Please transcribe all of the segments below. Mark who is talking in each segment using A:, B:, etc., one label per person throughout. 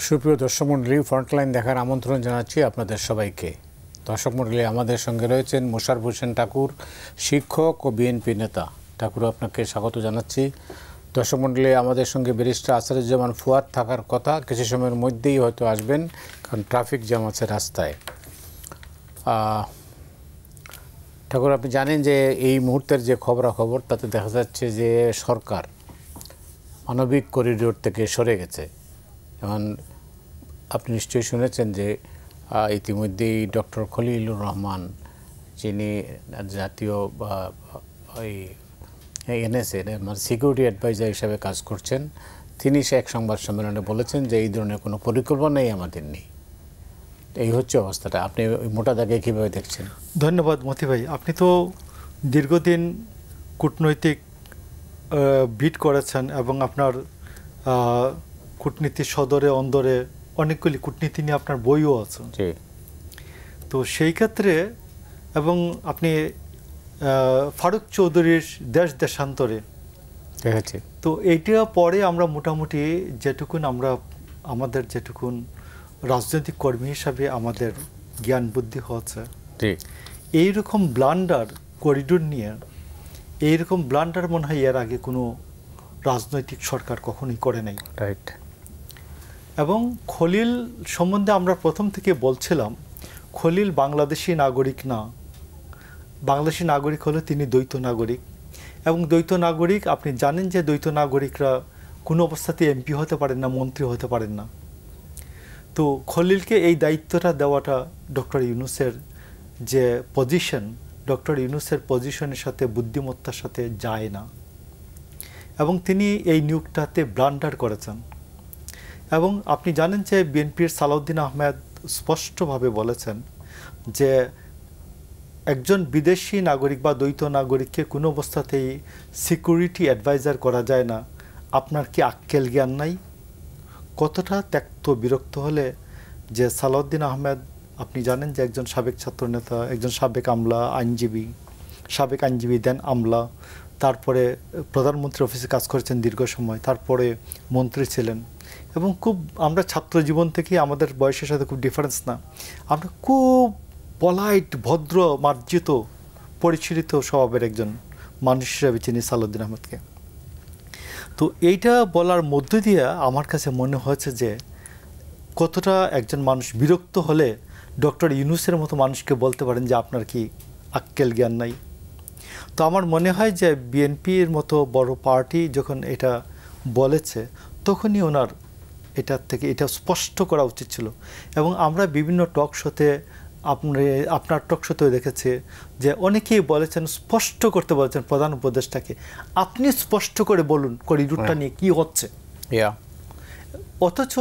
A: সুপ্রিয় দর্শক মণ্ডলী, ফ্রন্টলাইন দেখার আমন্ত্রণ জানাচ্ছি আপনাদের সবাইকে। দর্শক মণ্ডলী, আমাদের সঙ্গে রয়েছেন মোশাররফ হোসেন ঠাকুর, শিক্ষক ও বিএনপি নেতা। ঠাকুর, আপনাকে স্বাগত জানাচ্ছি। দর্শক মণ্ডলী, আমাদের সঙ্গে ব্যারিস্টার আসাদুজ্জামান ফুয়াদ থাকার কথা, কিছু সময়ের মধ্যেই হয়তো আসবেন, কারণ ট্রাফিক জ্যাম আছে রাস্তায়। ঠাকুর, আপনি জানেন যে এই মুহূর্তের যে খবরাখবর, তাতে দেখা যাচ্ছে যে সরকার মানবিক করিডোর থেকে সরে গেছে। এখন আপনি নিশ্চয়ই শুনেছেন যে ইতিমধ্যেই ডক্টর খলিলুর রহমান, যিনি জাতীয় এনএসএর সিকিউরিটি অ্যাডভাইজার হিসাবে কাজ করছেন, তিনি সে এক সংবাদ সম্মেলনে বলেছেন যে এই ধরনের কোনো পরিকল্পনাই আমাদের নেই। এই হচ্ছে অবস্থাটা। আপনি ওই মোটা দাগে কীভাবে দেখছেন?
B: ধন্যবাদ মতি ভাই। আপনি তো দীর্ঘদিন কূটনৈতিক বিট করেছেন এবং আপনার কূটনীতি সদরে অন্দরে অনেকগুলি কূটনীতি নিয়ে আপনার বইও আছে। তো সেই ক্ষেত্রে এবং আপনি ফারুক চৌধুরীর দেশ দেশান্তরে
A: দেখেছি।
B: তো এইটা পরে আমরা মোটামুটি আমাদের যেটুকুন রাজনৈতিক কর্মী হিসাবে আমাদের জ্ঞান বুদ্ধি হচ্ছে, এইরকম ব্লান্ডার করিডোর নিয়ে এইরকম ব্লান্ডার মনে হয় এর আগে কোনো রাজনৈতিক সরকার কখনোই করে নাই।
A: রাইট।
B: এবং খলিল সম্বন্ধে আমরা প্রথম থেকে বলছিলাম, খলিল বাংলাদেশি নাগরিক না। বাংলাদেশি নাগরিক হলে তিনি দ্বৈত নাগরিক, এবং দ্বৈত নাগরিক আপনি জানেন যে দ্বৈত নাগরিকরা কোনো অবস্থাতে এমপি হতে পারেন না, মন্ত্রী হতে পারেন না। তো খলিলকে এই দায়িত্বটা দেওয়াটা ডক্টর ইউনূসের যে পজিশন, ডক্টর ইউনূসের পজিশনের সাথে বুদ্ধিমত্তার সাথে যায় না, এবং তিনি এই নিয়োগটাতে ব্লান্ডার করেছেন। এবং আপনি জানেন যে বিএনপির সালাউদ্দিন আহমেদ স্পষ্টভাবে বলেছেন যে একজন বিদেশি নাগরিক বা দ্বৈত নাগরিককে কোনো অবস্থাতেই সিকিউরিটি অ্যাডভাইজার করা যায় না। আপনার কি আক্কেল জ্ঞান নাই? কতটা ত্যক্ত বিরক্ত হলে যে সালাউদ্দিন আহমেদ, আপনি জানেন যে একজন সাবেক ছাত্রনেতা, একজন সাবেক আইনজীবী দেন আমলা, তারপরে প্রধানমন্ত্রী অফিসে কাজ করেছেন দীর্ঘ সময়, তারপরে মন্ত্রী ছিলেন, এবং খুব আমরা ছাত্র জীবন থেকে আমাদের বয়সের সাথে খুব ডিফারেন্স না, আমরা খুব পলাইট, ভদ্র, মার্জিত, পরিচালিত স্বভাবের একজন মানুষ হিসাবে চিনি সালাউদ্দিন আহমেদকে। তো এইটা বলার মধ্য দিয়ে আমার কাছে মনে হয়েছে যে কতটা একজন মানুষ বিরক্ত হলে ডক্টর ইউনূসের মতো মানুষকে বলতে পারেন যে আপনার কি আক্কেল জ্ঞান নাই। তো আমার মনে হয় যে বিএনপির মতো বড় পার্টি যখন এটা বলেছে, তখনই ওনার এটা স্পষ্ট করা উচিত ছিল। এবং আমরা বিভিন্ন টক শোতে, আপনার টক শোতেও দেখেছি যে অনেকেই বলেছেন, স্পষ্ট করতে বলেছেন প্রধান উপদেষ্টাকে, আপনি স্পষ্ট করে বলুন করিডোরটা নিয়ে কি হচ্ছে। অথচ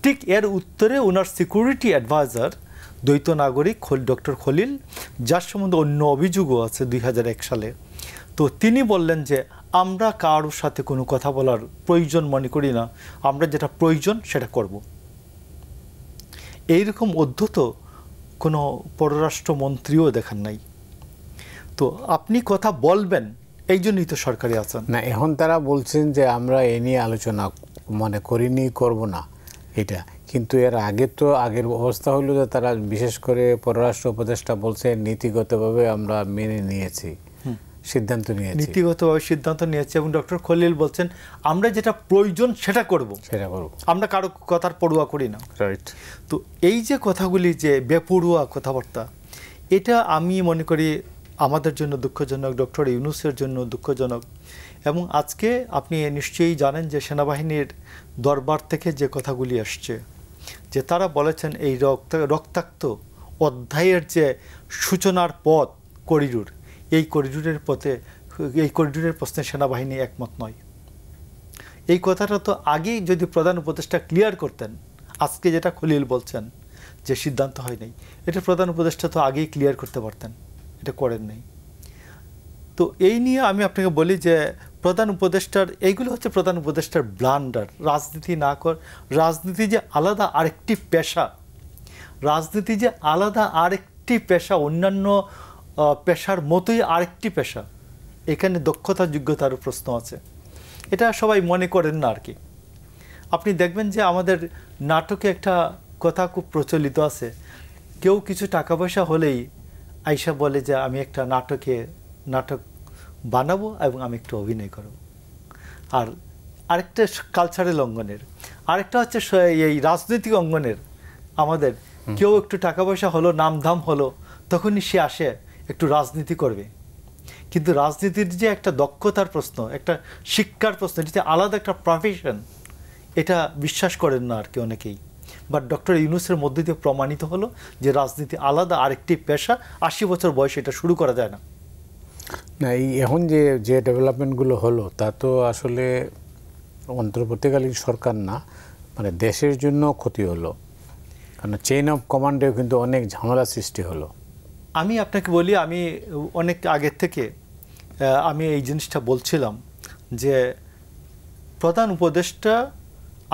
B: ঠিক এর উত্তরে ওনার সিকিউরিটি অ্যাডভাইজার দ্বৈত নাগরিক ডক্টর খলিল, যার সম্বন্ধে অন্য অভিযোগও আছে 2001 সালে, তো তিনি বললেন যে আমরা কারোর সাথে কোনো কথা বলার প্রয়োজন মনে করি না, আমরা যেটা প্রয়োজন সেটা করব। এইরকম অদ্ভুত কোনো পররাষ্ট্রমন্ত্রীও দেখান নাই। তো আপনি কথা বলবেন, এই জন্যই তো সরকারি আছেন
A: না। এখন তারা বলছেন যে আমরা এ নিয়ে আলোচনা করিনি, করব না এটা। কিন্তু এর আগে তো আগের অবস্থা হলো যে তারা বিশেষ করে পররাষ্ট্র উপদেষ্টা বলছে নীতিগতভাবে আমরা মেনে নিয়েছি,
B: নীতিগতভাবে সিদ্ধান্ত নিয়েছি, এবং ডক্টর খলিল বলছেন আমরা যেটা প্রয়োজন সেটা করব, আমরা কারো কথার পড়ুয়া করি না।
A: রাইট।
B: তো এই যে কথাগুলি, যে বেপরুয়া কথাবার্তা, এটা আমি মনে করি আমাদের জন্য দুঃখজনক, ডক্টর ইউনূসের জন্য দুঃখজনক। এবং আজকে আপনি নিশ্চয়ই জানেন যে সেনাবাহিনীর দরবার থেকে যে কথাগুলি আসছে, যে তারা বলেছেন এই রক্তাক্ত অধ্যায়ের যে সূচনার পথ করিডোর, এই করিডোরের প্রশ্নে সেনাবাহিনী একমত নয়। এই কথাটা তো আগেই যদি প্রধান উপদেষ্টা ক্লিয়ার করতেন, আজকে যেটা খলিল বলছেন যে সিদ্ধান্ত হয় নাই, এটা প্রধান উপদেষ্টা তো আগেই ক্লিয়ার করতে পারতেন, এটা করেন নাই। তো এই নিয়ে আমি আপনাকে বলি যে এইগুলো হচ্ছে প্রধান উপদেষ্টার ব্লান্ডার। রাজনীতি যে আলাদা আরেকটি পেশা, অন্যান্য পেশার মতোই আরেকটি পেশা। এখানে দক্ষতা যোগ্যতারও প্রশ্ন আছে, এটা সবাই মনে করেন না আর কি। আপনি দেখবেন যে আমাদের নাটকে একটা কথা খুব প্রচলিত আছে, কেউ কিছু টাকা পয়সা হলেই আইসা বলে যে আমি একটা নাটক বানাবো এবং আমি একটু অভিনয় করব। আর আরেকটা কালচারাল অঙ্গনের, আরেকটা হচ্ছে এই রাজনৈতিক অঙ্গনের। আমাদের কেউ একটু টাকা পয়সা হলো, নামধাম হলো, তখনই সে আসে একটু রাজনীতি করবে। কিন্তু রাজনীতির যে একটা দক্ষতার প্রশ্ন, একটা শিক্ষার প্রশ্ন, এটা আলাদা একটা প্রফেশন, এটা বিশ্বাস করেন না আর কি অনেকেই। বাট ডক্টর ইউনূসের মধ্যে দিয়ে প্রমাণিত হলো যে রাজনীতি আলাদা আরেকটি পেশা, ৮০ বছর বয়সে এটা শুরু করা যায় না।
A: না, এই এখন যে ডেভেলপমেন্টগুলো হলো তা তো আসলে অন্তর্বর্তীকালীন সরকার না, মানে দেশের জন্য ক্ষতি হলো, কারণ চেইন অফ কমান্ডেও কিন্তু অনেক ঝামেলা সৃষ্টি হলো।
B: আমি আপনাকে বলি, আমি অনেক আগের থেকে আমি এই জিনিসটা বলছিলাম যে প্রধান উপদেষ্টা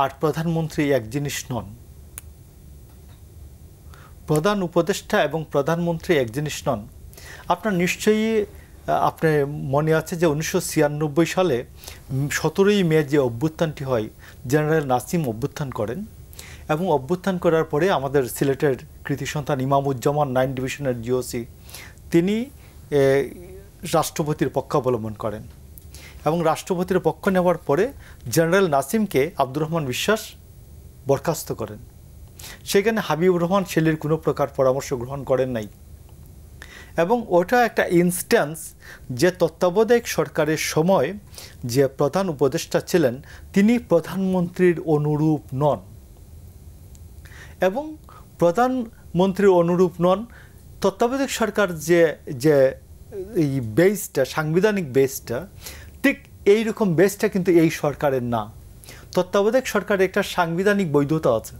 B: আর প্রধানমন্ত্রী এক জিনিস নন। প্রধান উপদেষ্টা এবং প্রধানমন্ত্রী এক জিনিস নন। আপনার নিশ্চয়ই আপনার মনে আছে যে 1996 সালে 17ই মে যে অভ্যুত্থানটি হয়, জেনারেল নাসিম অভ্যুত্থান করেন, এবং অভ্যুত্থান করার পরে আমাদের সিলেটের কৃতি সন্তান ইমামুজ্জামান 9 ডিভিশনের জিওসি, তিনি রাষ্ট্রপতির পক্ষ অবলম্বন করেন, এবং রাষ্ট্রপতির পক্ষ নেওয়ার পরে জেনারেল নাসিমকে আব্দুর রহমান বিশ্বাস বরখাস্ত করেন। সেখানে হাবিবুর রহমান শেলির কোনো প্রকার পরামর্শ গ্রহণ করেন নাই। এবং ওটা একটা ইনস্ট্যান্স যে তত্ত্বাবধায়ক সরকারের সময় যে প্রধান উপদেষ্টা ছিলেন তিনি প্রধানমন্ত্রীর অনুরূপ নন, এবং প্রধানমন্ত্রীর অনুরূপ নন। তত্ত্বাবধায়ক সরকার যে এই বেসটা, সাংবিধানিক বেসটা, ঠিক এইরকম বেসটা কিন্তু এই সরকারের না। তত্ত্বাবধায়ক সরকারের একটা সাংবিধানিক বৈধতা আছে,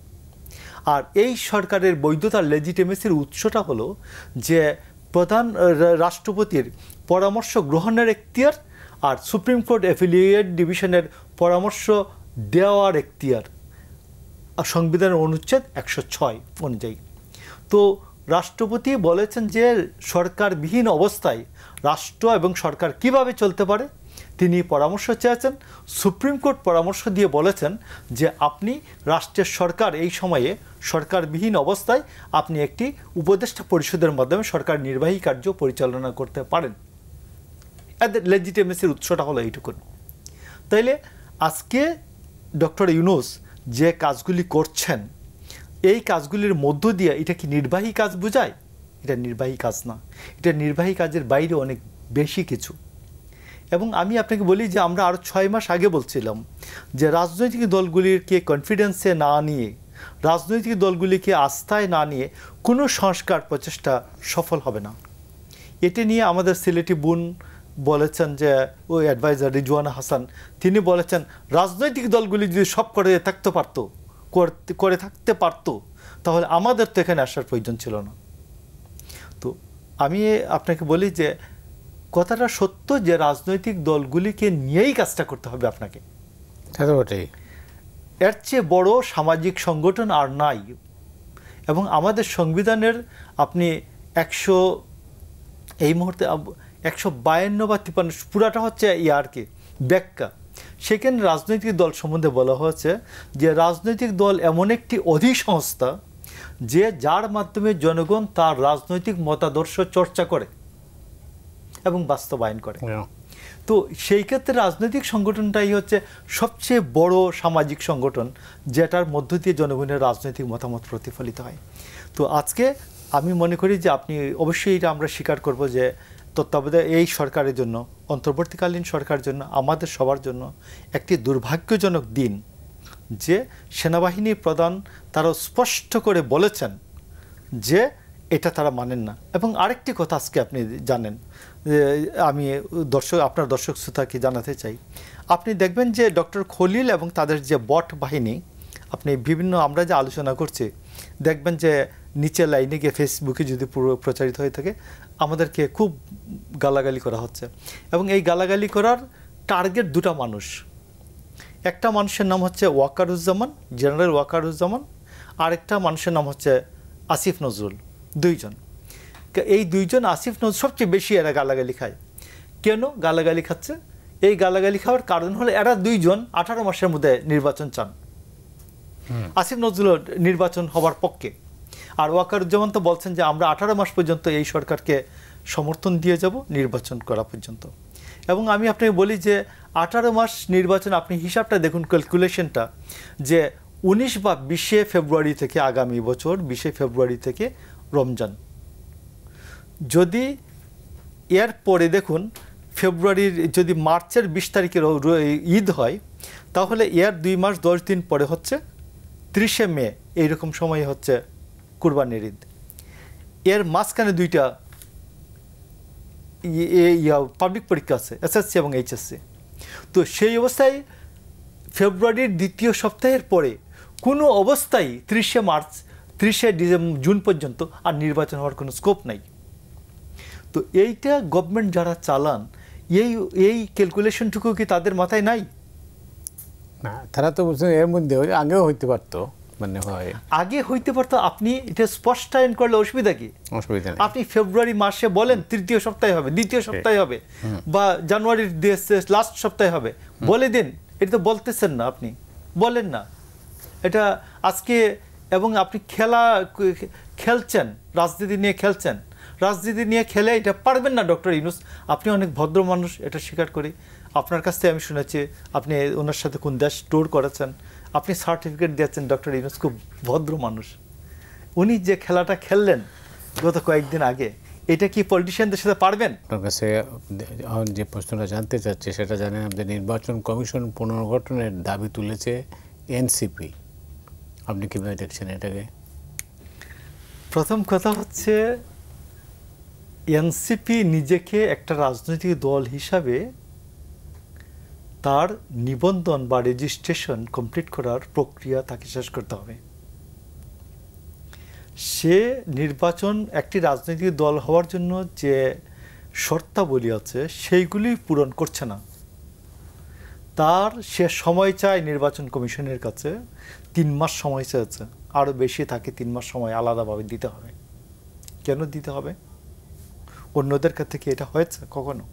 B: আর এই সরকারের বৈধতার লেজিটিমেসির উৎসটা হলো যে প্রধান রাষ্ট্রপতির পরামর্শ গ্রহণের এখতিয়ার আর সুপ্রিম কোর্ট অ্যাফিলিয়েট ডিভিশনের পরামর্শ দেওয়ার এখতিয়ার সংবিধানের অনুচ্ছেদ 106 অনুযায়ী। তো রাষ্ট্রপতি বলেছেন যে সরকারবিহীন অবস্থায় রাষ্ট্র এবং সরকার কিভাবে চলতে পারে তিনি পরামর্শ চেয়েছেন। সুপ্রিম কোর্ট পরামর্শ দিয়ে বলেছেন যে আপনি রাষ্ট্রের সরকার এই সময়ে সরকারবিহীন অবস্থায় আপনি একটি উপদেষ্টা পরিষদের মাধ্যমে সরকার নির্বাহী কার্য পরিচালনা করতে পারেন। এদের লেজিটিমেসির উৎসটা হলো এইটুকুন। তাইলে আজকে ডক্টর ইউনূস যে কাজগুলি করছেন, এই কাজগুলির মধ্য দিয়ে এটা কি নির্বাহী কাজ বোঝায়? এটা নির্বাহী কাজ না, এটা নির্বাহী কাজের বাইরে অনেক বেশি কিছু। এবং আমি আপনাকে বলি যে আমরা আরও 6 মাস আগে বলছিলাম যে রাজনৈতিক দলগুলিকে কনফিডেন্সে না নিয়ে, রাজনৈতিক দলগুলিকে আস্থায় না নিয়ে কোনো সংস্কার প্রচেষ্টা সফল হবে না। এটি নিয়ে আমাদের সিলেটি বোন বলেছেন যে ওই অ্যাডভাইজার রিজওয়ানা হাসান, তিনি বলেছেন রাজনৈতিক দলগুলি যদি সব করে থাকতে পারতো তাহলে আমাদের তো এখানে আসার প্রয়োজন ছিল না। তো আমি আপনাকে বলি যে কথাটা সত্য যে রাজনৈতিক দলগুলিকে নিয়েই কাজটা করতে হবে আপনাকে। এর চেয়ে বড় সামাজিক সংগঠন আর নাই। এবং আমাদের সংবিধানের আপনি এই মুহূর্তে 152 বা 53 পুরাটা হচ্ছে কি ব্যাখ্যা। সেখানে রাজনৈতিক দল সম্বন্ধে বলা হয়েছে যে রাজনৈতিক দল এমন একটি অধিসংস্থা যে যার মাধ্যমে জনগণ তার রাজনৈতিক মতাদর্শ চর্চা করে এবং বাস্তবায়ন করে। তো সেই ক্ষেত্রে রাজনৈতিক সংগঠনটাই হচ্ছে সবচেয়ে বড় সামাজিক সংগঠন, যেটার মধ্য দিয়ে জনগণের রাজনৈতিক মতামত প্রতিফলিত হয়। তো আজকে আমি মনে করি যে আপনি অবশ্যই এটা আমরা স্বীকার করব যে তত্ত্বাবধায়ক এই সরকারের জন্য, অন্তর্বর্তীকালীন সরকারের জন্য, আমাদের সবার জন্য একটি দুর্ভাগ্যজনক দিন যে সেনাবাহিনী প্রধান তারা স্পষ্ট করে বলেছেন যে এটা তারা মানেন না। এবং আরেকটি কথা আজকে আপনি জানেন, আমি আপনার দর্শক শ্রোতাকে জানাতে চাই, আপনি দেখবেন যে ডক্টর খলিল এবং তাদের যে বট বাহিনী, আপনি বিভিন্ন আমরা যে আলোচনা করছি দেখবেন যে নিচে লাইনে গিয়ে ফেসবুকে যদি প্রচারিত হয়ে থাকে আমাদেরকে খুব গালাগালি করা হচ্ছে। এবং এই গালাগালি করার টার্গেট দুটা মানুষ। একটা মানুষের নাম হচ্ছে ওয়াকারুজ্জামান, জেনারেল ওয়াকারুজ্জামান, আরেকটা মানুষের নাম হচ্ছে আসিফ নজরুল। দুইজন, এই দুইজন আসিফ নজরুল সবচেয়ে বেশি এরা গালাগালি খায়। কেন গালাগালি খাচ্ছে? এই গালাগালি খাওয়ার কারণ হলো এরা দুইজন 18 মাসের মধ্যে নির্বাচন চান। আসিফ নজরুল নির্বাচন হওয়ার পক্ষে, আর ওয়াকারুজ্জামান তো বলছেন যে আমরা 18 মাস পর্যন্ত এই সরকারকে সমর্থন দিয়ে যাব নির্বাচন করা পর্যন্ত। এবং আমি আপনাকে বলি যে 18 মাস নির্বাচন, আপনি হিসাবটা দেখুন, ক্যালকুলেশনটা, যে 19 বা 20 ফেব্রুয়ারি থেকে, আগামী বছর 20 ফেব্রুয়ারি থেকে রমজান, যদি এর পরে দেখুন ফেব্রুয়ারির, যদি মার্চের 20 তারিখের ঈদ হয়, তাহলে এর 2 মাস 10 দিন পরে হচ্ছে 30 মে, এইরকম সময় হচ্ছে কুরবানির ঈদ। এর মাঝখানে 2টা পাবলিক পরীক্ষা আছে, এসএসসি এবং এইচএসসি। তো সেই অবস্থায় ফেব্রুয়ারির 2য় সপ্তাহের পরে কোনো অবস্থায় 30 মার্চ 30 জুন পর্যন্ত আর নির্বাচন হওয়ার কোনো স্কোপ নাই। তো এইটা গভর্নমেন্ট যারা চালান, এই ক্যালকুলেশনটুকু কি তাদের মাথায় নাই?
A: না, তারা তো বলছেন এর মধ্যে আগেও হইতে পারতো, মানে হয়
B: আগে হইতে পারতো। আপনি এটা স্পষ্টায়ন করলে অসুবিধা কি?
A: অসুবিধা নেই।
B: আপনি ফেব্রুয়ারি মাসে বলেন 3য় সপ্তাহে হবে, 2য় সপ্তাহে হবে, বা জানুয়ারির লাস্ট সপ্তাহে হবে, বলে দিন। এটা তো বলতেছেন না, আপনি বলেন না এটা আজকে। এবং আপনি খেলছেন, রাজনীতি নিয়ে খেলছেন, রাজনীতি নিয়ে খেলে এটা পারবেন না ডক্টর ইউনূস। আপনি অনেক ভদ্র মানুষ, এটা স্বীকার করি। আপনার কাছ থেকে আমি শুনেছি আপনি ওনার সাথে কোন দেশ ট্যুর করেছেন, আপনি সার্টিফিকেট দিয়েছেন। ডক্টর ইউনূস খুব ভদ্র মানুষ। উনি যে খেলাটা খেললেন গত কয়েকদিন আগে, এটা কি পলিটিশিয়ানদের সাথে পারবেন?
A: আপনার কাছে যে প্রশ্নটা জানতে চাচ্ছি সেটা জানেন, আমাদের নির্বাচন কমিশন পুনর্গঠনের দাবি তুলেছে এনসিপি। আপনি কীভাবে দেখছেন এটাকে?
B: প্রথম কথা হচ্ছে, এনসিপি নিজেকে একটা রাজনৈতিক দল হিসাবে তার নিবন্ধন বা রেজিস্ট্রেশন কমপ্লিট করার প্রক্রিয়া তাকে শেষ করতে হবে। সে নির্বাচন, একটি রাজনৈতিক দল হওয়ার জন্য যে শর্তাবলী আছে সেইগুলি পূরণ করছে না। সে সময় চায় নির্বাচন কমিশনের কাছে, 3 মাস সময় চেয়েছে। আরও বেশি তাকে 3 মাস সময় আলাদাভাবে দিতে হবে। কেন দিতে হবে? অন্যদের কাছ থেকে এটা হয়েছে কখনো?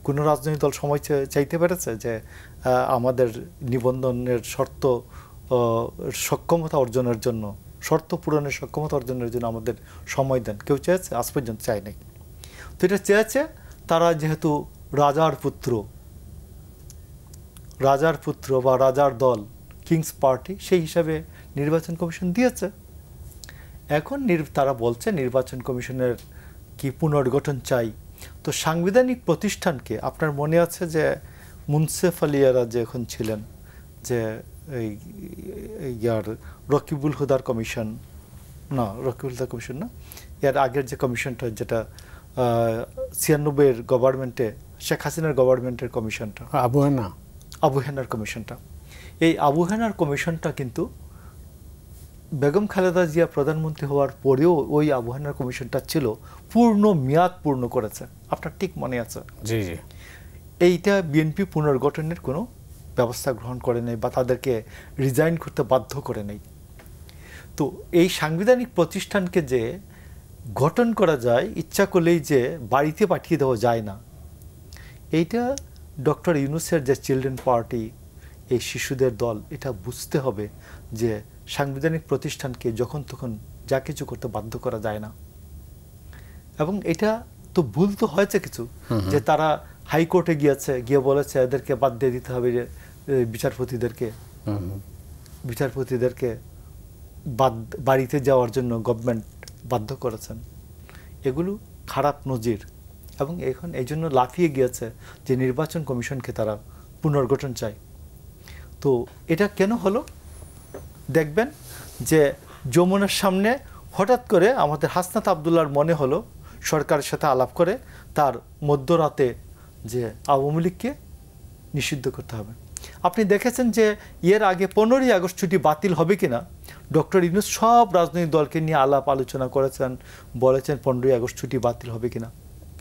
B: কোনো রাজনৈতিক দল সময় চাইতে পেরেছে যে আমাদের নিবন্ধনের সক্ষমতা অর্জনের জন্য, শর্ত পূরণের সক্ষমতা অর্জনের জন্য আমাদের সময় দেন? কেউ চেয়েছে? আজ পর্যন্ত চায় নাই। তো এটা চেয়েছে তারা, যেহেতু রাজার পুত্র বা রাজার দল, কিংস পার্টি, সেই হিসাবে নির্বাচন কমিশন দিয়েছে। এখন তারা বলছে নির্বাচন কমিশনের কি পুনর্গঠন চাই। তো সাংবিধানিক প্রতিষ্ঠানকে, আপনার মনে আছে যে মুনসেফ আলিয়ারা যে এখন ছিলেন, যে রকিবুল হুদার কমিশন, না রকিবুল হুদার কমিশন না, এর আগের যে কমিশনটা, যেটা 96-এর গভর্নমেন্টে, শেখ হাসিনার গভর্নমেন্টের কমিশনটা, আবু হেনার কমিশনটা, এই আবু হেনার কমিশনটা কিন্তু বেগম খালেদা জিয়া প্রধানমন্ত্রী হওয়ার পরেও ওই আবু হেনার কমিশনটা ছিল, পূর্ণ মেয়াদ পূর্ণ করেছে। আপনার ঠিক মনে আছে?
A: জি জি।
B: এইটা বিএনপি পুনর্গঠনের কোনো ব্যবস্থা গ্রহণ করে নেই বা তাদেরকে রিজাইন করতে বাধ্য করে নেই। তো এই সাংবিধানিক প্রতিষ্ঠানকে যে গঠন করা যায় ইচ্ছা করলেই, যে বাড়িতে পাঠিয়ে দেওয়া যায় না, এইটা ডক্টর ইউনূসের যে চিলড্রেন পার্টি, এই শিশুদের দল, এটা বুঝতে হবে যে সাংবিধানিক প্রতিষ্ঠানকে যখন তখন যা কিছু করতে বাধ্য করা যায় না। এবং এটা তো ভুল তো হয়েছে কিছু, যে তারা হাইকোর্টে গিয়ে বলেছে এদেরকে বাদ দিয়ে দিতে হবে, বিচারপতিদেরকে বাড়িতে যাওয়ার জন্য গভর্নমেন্ট বাধ্য করেছেন। এগুলো খারাপ নজির। এবং এখন এই জন্য লাফিয়ে গিয়েছে যে নির্বাচন কমিশনকে তারা পুনর্গঠন চায়। তো এটা কেন হলো? দেখবেন যে যমুনার সামনে হঠাৎ করে আমাদের হাসনাত আবদুল্লাহর মনে হলো সরকারের সাথে আলাপ করে তার মধ্যরাতে যে আওয়ামী লীগকে নিষিদ্ধ করতে হবে। আপনি দেখেছেন যে এর আগে 15ই আগস্ট ছুটি বাতিল হবে কিনা ডক্টর ইউনূস সব রাজনৈতিক দলকে নিয়ে আলাপ আলোচনা করেছেন, বলেছেন 15ই আগস্ট ছুটি বাতিল হবে কিনা,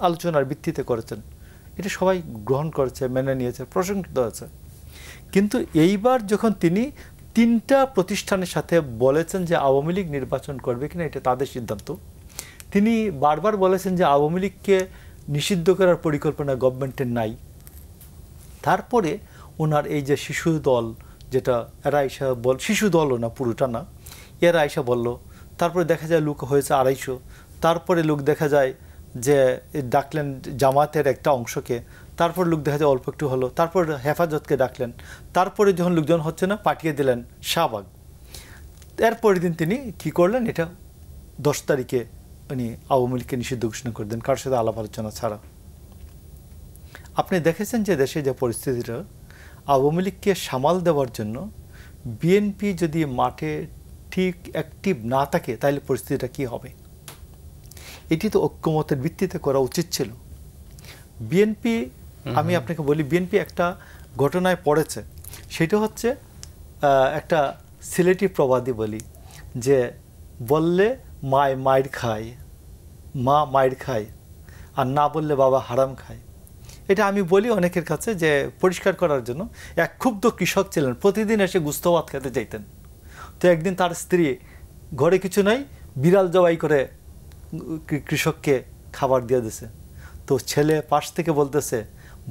B: আলোচনার ভিত্তিতে করেছেন। এটা সবাই গ্রহণ করেছে, মেনে নিয়েছে, প্রশংসিত হয়েছে। কিন্তু এইবার যখন তিনি 3টা প্রতিষ্ঠানের সাথে বলেছেন যে আওয়ামী লীগ নির্বাচন করবে কিনা এটা তাদের সিদ্ধান্ত, তিনি বারবার বলেছেন যে আওয়ামী লীগকে নিষিদ্ধ করার পরিকল্পনা গভর্নমেন্টের নাই। তারপরে ওনার এই যে শিশু দল, যেটা এরা আইসা বল, শিশু দলও না, পুরোটা না, এরা আইসা বলল। তারপরে দেখা যায় লোক হয়েছে 250, তারপরে লোক দেখা যায় যে ডাকলেন জামাতের একটা অংশকে, তারপর লোক দেখা যায় অল্প একটু হলো, তারপর হেফাজতকে ডাকলেন, তারপরে যখন লোকজন হচ্ছে না পাঠিয়ে দিলেন শাহবাগ। এরপরের দিন তিনি কি করলেন, এটা 10 তারিখে উনি আওয়ামী লীগকে নিষিদ্ধ ঘোষণা করে দেন, কারোর সাথে আলাপ আলোচনা ছাড়া। আপনি দেখেছেন যে দেশে যে পরিস্থিতিটা, আওয়ামী লীগকে সামাল দেওয়ার জন্য বিএনপি যদি মাঠে ঠিক অ্যাক্টিভ না থাকে তাহলে পরিস্থিতিটা কি হবে। এটি তো ঐক্যমতের ভিত্তিতে করা উচিত ছিল। বিএনপি, আমি আপনাকে বলি, বিএনপি একটা ঘটনায় পড়েছে, সেটা হচ্ছে একটা সিলেটি প্রবাদী বলি যে বললে মায়ের খায়, মা মায়ের খায়, আর না বললে বাবা হারাম খায়। এটা আমি বলি অনেকের কাছে যে পরিষ্কার করার জন্য। এক ক্ষুব্ধ কৃষক ছিলেন, প্রতিদিন এসে গুস্ত ভাত খেতে চাইতেন। তো একদিন তার স্ত্রী, ঘরে কিছু নাই, বিড়াল জবাই করে কৃষককে খাবার দিয়ে দিছে। তো ছেলে পাশ থেকে বলতেছে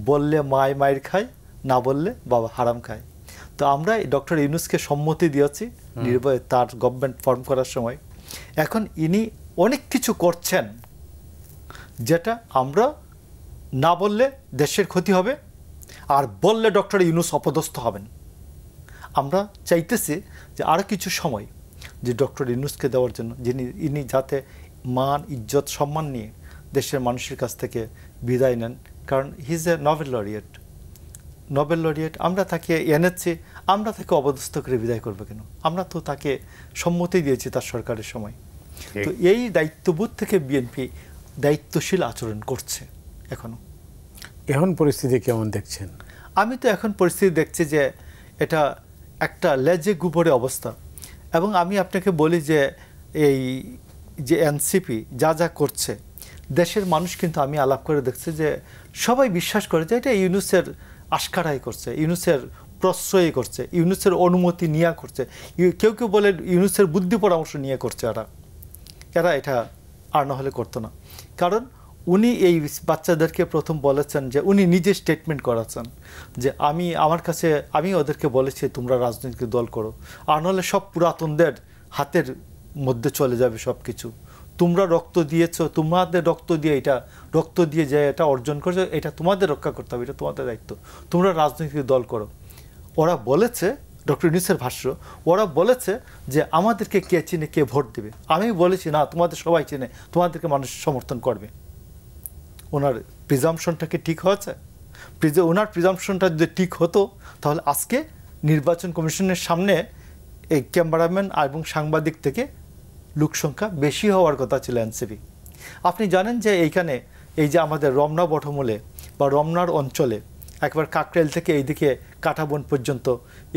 B: বললে মায়ের খায়, না বললে বাবা হারাম খায়। তো আমরা ডক্টর ইউনূসকে সম্মতি দিয়েছি নির্ভয়ে তার গভর্নমেন্ট ফর্ম করার সময়। এখন ইনি অনেক কিছু করছেন যেটা আমরা না বললে দেশের ক্ষতি হবে, আর বললে ডক্টর ইউনূস অপদস্থ হবেন। আমরা চাইতেছি যে আরও কিছু সময় যে ডক্টর ইউনূসকে দেওয়ার জন্য, ইনি যাতে মান ইজ্জত সম্মান নিয়ে দেশের মানুষের কাছ থেকে বিদায় নেন। কারণ he is a Nobel laureate. আমরা তাকে এনেছি, আমরা তাকে অপদস্থ করে বিদায় করবো কেন? আমরা তো তাকে সম্মতি দিয়েছি তার সরকারের সময়। তো এই দায়িত্ববোধ থেকে বিএনপি দায়িত্বশীল আচরণ করছে। এখন
A: পরিস্থিতি কেমন দেখছেন?
B: আমি তো এখন পরিস্থিতি দেখছি যে এটা একটা লেজে গুবরে অবস্থা। এবং আমি আপনাকে বলি যে এই যে এনসিপি যা করছে, দেশের মানুষ কিন্তু আমি আলাপ করে দেখছি যে সবাই বিশ্বাস করে যে এটা ইউনূসের আশকারাই করছে, ইউনূসের প্রশ্রয় করছে, ইউনূসের অনুমতি নিয়ে করছে। কেউ কেউ বলে ইউনূসের বুদ্ধি পরামর্শ নিয়ে করছে। এরা এটা আর না হলে করতো না। কারণ উনি এই বাচ্চাদেরকে প্রথম বলেছেন যে উনি নিজে স্টেটমেন্ট করাচ্ছেন যে আমি ওদেরকে বলেছি তোমরা রাজনৈতিক দল করো, আর নাহলে সব পুরাতনদের হাতের মধ্যে চলে যাবে সব কিছু। তোমরা রক্ত দিয়েছো, তোমাদের রক্ত দিয়ে যে এটা অর্জন করেছো, এটা তোমাদের রক্ষা করতে হবে, এটা তোমাদের দায়িত্ব, তোমরা রাজনৈতিক দল করো। ওরা বলেছে, ডক্টর ইউনূসের ভাষ্য, ওরা বলেছে যে আমাদেরকে কে চিনে, কে ভোট দেবে। আমি বলেছি না, তোমাদের সবাই চিনে, তোমাদেরকে মানুষ সমর্থন করবে। ওনার প্রিজাম্পশনটা কি ঠিক হয়েছে? ওনার প্রিজাম্পশনটা যদি ঠিক হতো তাহলে আজকে নির্বাচন কমিশনের সামনে এই ক্যামেরাম্যান এবং সাংবাদিক থেকে লোক সংখ্যা বেশি হওয়ার কথা ছিল এনসিপি। আপনি জানেন যে এইখানে এই যে আমাদের রমনা বটমূলে বা রমনার অঞ্চলে একবার কাকরাইল থেকে এইদিকে কাঁটাবন পর্যন্ত,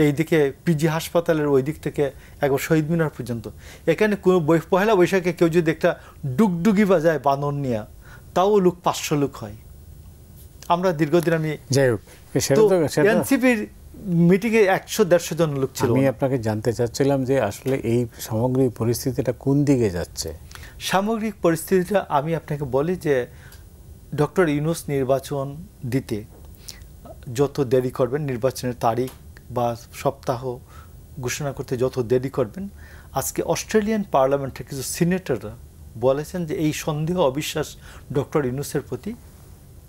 B: এইদিকে পিজি হাসপাতালের ওই দিক থেকে একবার শহীদ মিনার পর্যন্ত, এখানে কোনো পয়লা বৈশাখে কেউ যদি একটা ডুগডুগি বাজায় বানর নিয়ে, তাও লোক 500 লোক হয়। আমরা দীর্ঘদিন এনসিপির মিটিংয়ে 100-150 জন লোক ছিল।
A: আমি আপনাকে জানতে চাচ্ছিলাম যে আসলে এই সামগ্রিক পরিস্থিতিটা কোন দিকে যাচ্ছে?
B: সামগ্রিক পরিস্থিতিটা আমি আপনাকে বলি যে ডক্টর ইউনূস নির্বাচন দিতে যত দেরি করবেন, নির্বাচনের তারিখ বা সপ্তাহ ঘোষণা করতে যত দেরি করবেন, আজকে অস্ট্রেলিয়ান পার্লামেন্টের কিছু সিনেটররা বলেছেন যে এই সন্দেহ অবিশ্বাস ডক্টর ইউনূসের প্রতি,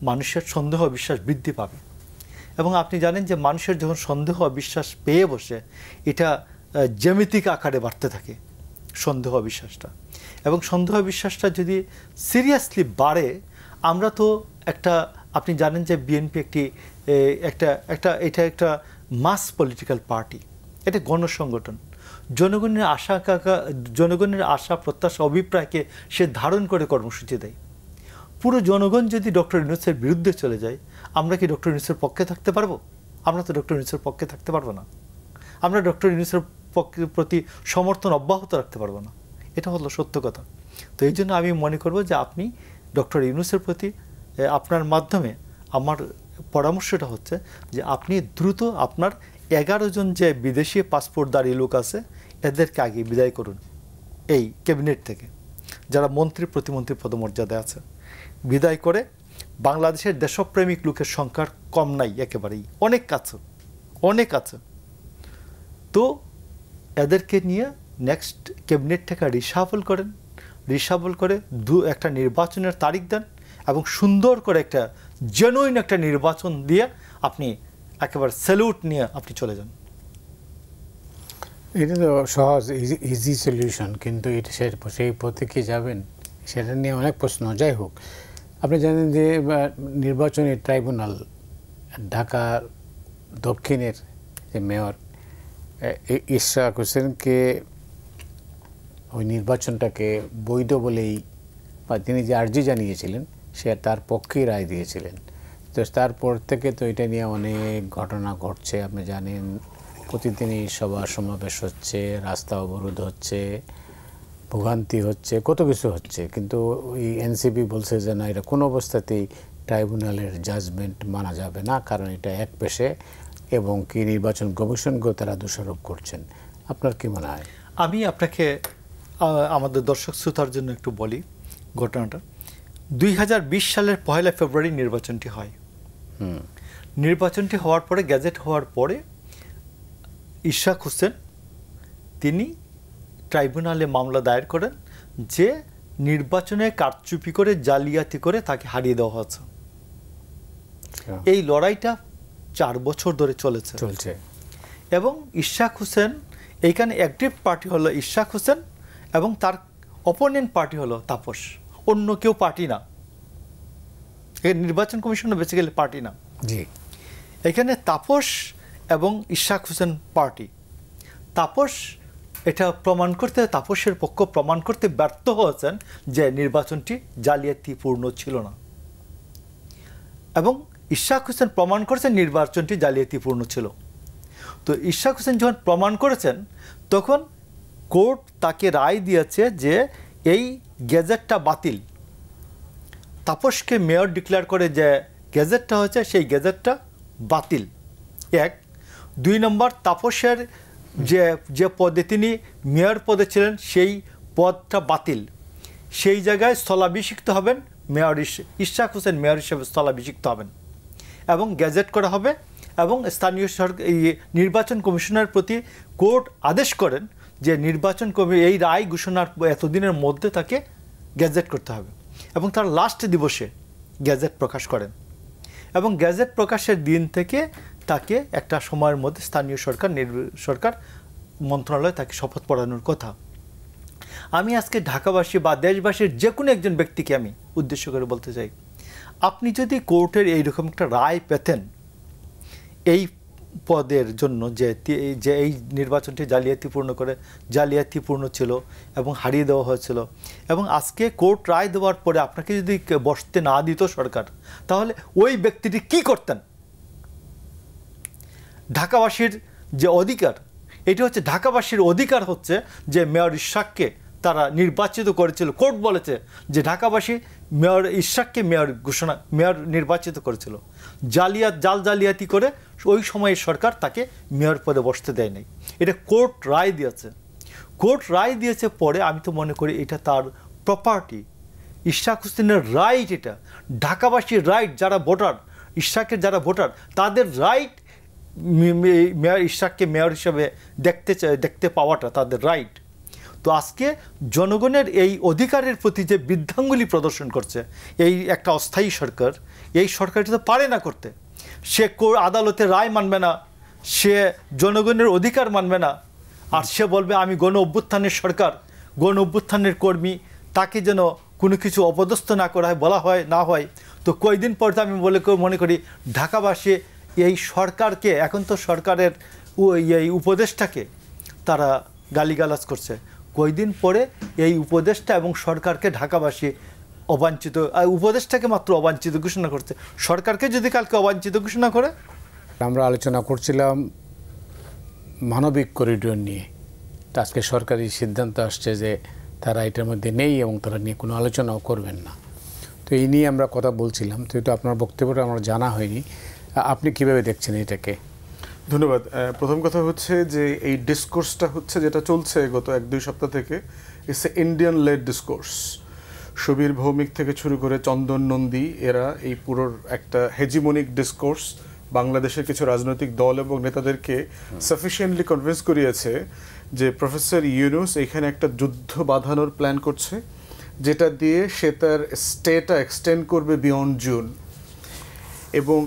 B: মানুষের সন্দেহ অবিশ্বাস বৃদ্ধি পাবে। এবং আপনি জানেন যে মানুষের যখন সন্দেহ অবিশ্বাস পেয়ে বসে, এটা জ্যামিতিক আকারে বাড়তে থাকে সন্দেহ অবিশ্বাসটা। এবং সন্দেহ অবিশ্বাসটা যদি সিরিয়াসলি বাড়ে, আমরা তো আপনি জানেন যে বিএনপি একটা মাস পলিটিক্যাল পার্টি, এটা গণসংগঠন। জনগণের আশা প্রত্যাশা অভিপ্রায়কে সে ধারণ করে কর্মসূচি দেয়। পুরো জনগণ যদি ডক্টর ইউনূসের বিরুদ্ধে চলে যায়, আমরা কি ডক্টর ইউনূসের পক্ষে থাকতে পারবো? আমরা তো ডক্টর ইউনূসের পক্ষে থাকতে পারবো না। আমরা ডক্টর ইউনূসের প্রতি সমর্থন অব্যাহত রাখতে পারবো না। এটা হলো সত্য কথা। তো এই জন্য আমি মনে করব যে আপনি ডক্টর ইউনূসের প্রতি, আপনার মাধ্যমে আমার পরামর্শটা হচ্ছে যে আপনি দ্রুত আপনার 11 জন যে বিদেশি পাসপোর্টধারী লোক আছে, এদেরকে আগে বিদায় করুন এই ক্যাবিনেট থেকে, যারা মন্ত্রী প্রতিমন্ত্রী পদমর্যাদায় আছে। বিদায় করে বাংলাদেশের দেশপ্রেমিক লোকের সংখ্যা কম নাই, একেবারেই অনেক আছে। তো এদেরকে নিয়ে নেক্সট ক্যাবিনেট থেকে রিশাফল করেন, রিশাফল করে একটা নির্বাচনের তারিখ দেন এবং সুন্দর করে একটা জেনুইন একটা নির্বাচন দিয়ে আপনি একেবারে স্যালুট নিয়ে আপনি চলে যান।
A: এটা তো সহজ ইজি সলিউশন, কিন্তু এটা সেই পথে কি যাবেন সেটা নিয়ে অনেক প্রশ্ন। যাই হোক, আপনি জানেন যে নির্বাচনী ট্রাইব্যুনাল ঢাকার দক্ষিণের যে মেয়র ইশরাক হোসেনকে ওই নির্বাচনটাকে বৈধ বলেই বা তিনি যে আর্জি জানিয়েছিলেন সে তার পক্ষেই রায় দিয়েছিলেন। তো তারপর থেকে তো এটা নিয়ে অনেক ঘটনা ঘটছে। আপনি জানেন প্রতিদিনই সভা সমাবেশ হচ্ছে, রাস্তা অবরোধ হচ্ছে, ভোগান্তি হচ্ছে, কত কিছু হচ্ছে, কিন্তু ওই এনসিপি বলছে যে না, এটা কোনো অবস্থাতেই ট্রাইব্যুনালের জাজমেন্ট মানা যাবে না, কারণ এটা এক পেশে এবং কি নির্বাচন কমিশনকেও তারা দোষারোপ করছেন। আপনার কি মনে হয়?
B: আমি আপনাকে আমাদের দর্শক শ্রোতার জন্য একটু বলি ঘটনাটা। 2020 সালের 1 ফেব্রুয়ারি নির্বাচনটি হয়। নির্বাচনটি হওয়ার পরে, গ্যাজেট হওয়ার পরে ইশরাক হোসেন তিনি ট্রাইব্যুনালে মামলা দায়ের করেন যে নির্বাচনে কারচুপি করে, জালিয়াতি করে তাকে হারিয়ে দেওয়া হয়েছে। এই লড়াইটা 4 বছর ধরে চলছে এবং ইশরাক হোসেন এইখানে অ্যাক্টিভ পার্টি হলো ইশরাক হোসেন এবং তার অপোনেন্ট পার্টি হলো তাপস, অন্য কেউ পার্টি না। নির্বাচন কমিশন বেসিক্যালি পার্টি না।
A: জি,
B: এখানে তাপস এবং ইশরাক হোসেন পার্টি। তাপস এটা প্রমাণ করতে, তাপসের পক্ষ প্রমাণ করতে ব্যর্থ হয়েছেন যে নির্বাচনটি জালিয়াতিপূর্ণ ছিল না, এবং ইশরাক হোসেন প্রমাণ করেছেন নির্বাচনটি জালিয়াতিপূর্ণ ছিল। তো ইশরাক হোসেন যখন প্রমাণ করেছেন তখন কোর্ট তাকে রায় দিয়েছে যে এই গেজেটটা বাতিল। তাপসকে মেয়র ডিক্লেয়ার করে যে গেজেটটা হয়েছে সেই গেজেটটা বাতিল। 1, 2 নম্বর, তাপসের যে পদে তিনি মেয়র পদে ছিলেন সেই পদটা বাতিল। সেই জায়গায় স্থলাভিষিক্ত হবেন মেয়র ইশরাক হোসেন, মেয়র হিসেবে স্থলাভিষিক্ত হবেন এবং গ্যাজেট করা হবে। এবং স্থানীয় সরকার নির্বাচন কমিশনের প্রতি কোর্ট আদেশ করেন যে নির্বাচন এই রায় ঘোষণার এতদিনের মধ্যে তাকে গ্যাজেট করতে হবে, এবং তার লাস্ট দিবসে গ্যাজেট প্রকাশ করেন। এবং গ্যাজেট প্রকাশের দিন থেকে তাকে একটা সময়ের মধ্যে স্থানীয় সরকার মন্ত্রণালয়ে তাকে শপথ পড়ানোর কথা। আমি আজকে ঢাকাবাসী বা দেশবাসীর যে কোনো একজন ব্যক্তিকে আমি উদ্দেশ্য করে বলতে চাই, আপনি যদি কোর্টের এইরকম একটা রায় পেতেন এই পদের জন্য যে এই নির্বাচনটি জালিয়াতিপূর্ণ ছিল এবং হারিয়ে দেওয়া হয়েছিল, এবং আজকে কোর্ট রায় দেওয়ার পরে আপনাকে যদি বসতে না দিত সরকার, তাহলে ওই ব্যক্তিটি কি করতেন? ঢাকাবাসীর যে অধিকার, এটি হচ্ছে ঢাকাবাসীর অধিকার হচ্ছে যে মেয়র ইশরাককে তারা নির্বাচিত করেছিল। কোর্ট বলেছে যে ঢাকাবাসী মেয়র ইশরাককে মেয়র নির্বাচিত করেছিল। জালিয়াতি করে ওই সময়ের সরকার তাকে মেয়র পদে বসতে দেয় নাই। এটা কোর্ট রায় দিয়েছে। কোর্ট রায় দিয়েছে পরে আমি তো মনে করি এটা তার প্রপার্টি, ইশরাক হোসেনের রাইট, এটা ঢাকাবাসীর রাইট, যারা ভোটার, ইশরাকের যারা ভোটার তাদের রাইট মেয়র ইশরাককে মেয়র হিসেবে দেখতে পাওয়াটা তাদের রাইট। তো আজকে জনগণের এই অধিকারের প্রতি যে বৃদ্ধাঙ্গুলি প্রদর্শন করছে এই একটা অস্থায়ী সরকার, এই সরকারটা তো পারে না করতে। সে আদালতের রায় মানবে না, সে জনগণের অধিকার মানবে না, আর সে বলবে আমি গণ অভ্যুত্থানের সরকার, গণ অভ্যুত্থানের কর্মী, তাকে যেন কোনো কিছু অপদস্থ না করা হয়, বলা হয় না হয়। তো কয়েকদিন পর তো আমি মনে করি ঢাকাবাসী এই সরকারকে, এখন তো সরকারের এই উপদেষ্টাকে তারা গালিগালাজ করছে, কয়েকদিন পরে এই উপদেষ্টা এবং সরকারকে ঢাকাবাসী অবাঞ্ছিত, উপদেষ্টাকে মাত্র অবাঞ্ছিত ঘোষণা করছে, সরকারকে যদি কালকে অবাঞ্ছিত ঘোষণা করে।
A: আমরা আলোচনা করছিলাম মানবিক করিডোর নিয়ে। তো আজকে সরকারি সিদ্ধান্ত আসছে যে তারা এটার মধ্যে নেই এবং তারা নিয়ে কোনো আলোচনাও করবেন না। তো এই নিয়ে আমরা কথা বলছিলাম, তো এটা আপনার বক্তব্যটা আমার জানা হয়নি, আপনি কিভাবে দেখছেন এটাকে?
C: ধন্যবাদ। প্রথম কথা হচ্ছে যে এই ডিসকোর্সটা হচ্ছে যেটা চলছে গত 1-2 সপ্তাহ থেকে, it's a Indian led discourse. Subir Bhowmik থেকে শুরু করে চন্দন নন্দী, এরা এই পুরোর একটা হেজিমনিক ডিসকোর্স বাংলাদেশের কিছু রাজনৈতিক দল এবং নেতাদেরকে সাফিসিয়েন্টলি কনভিন্স করিয়েছে যে প্রফেসর ইউনূস এখানে একটা যুদ্ধ বাঁধানোর প্ল্যান করছে, যেটা দিয়ে সে তার স্টেটা এক্সটেন্ড করবে বিয়ন্ড জুন। এবং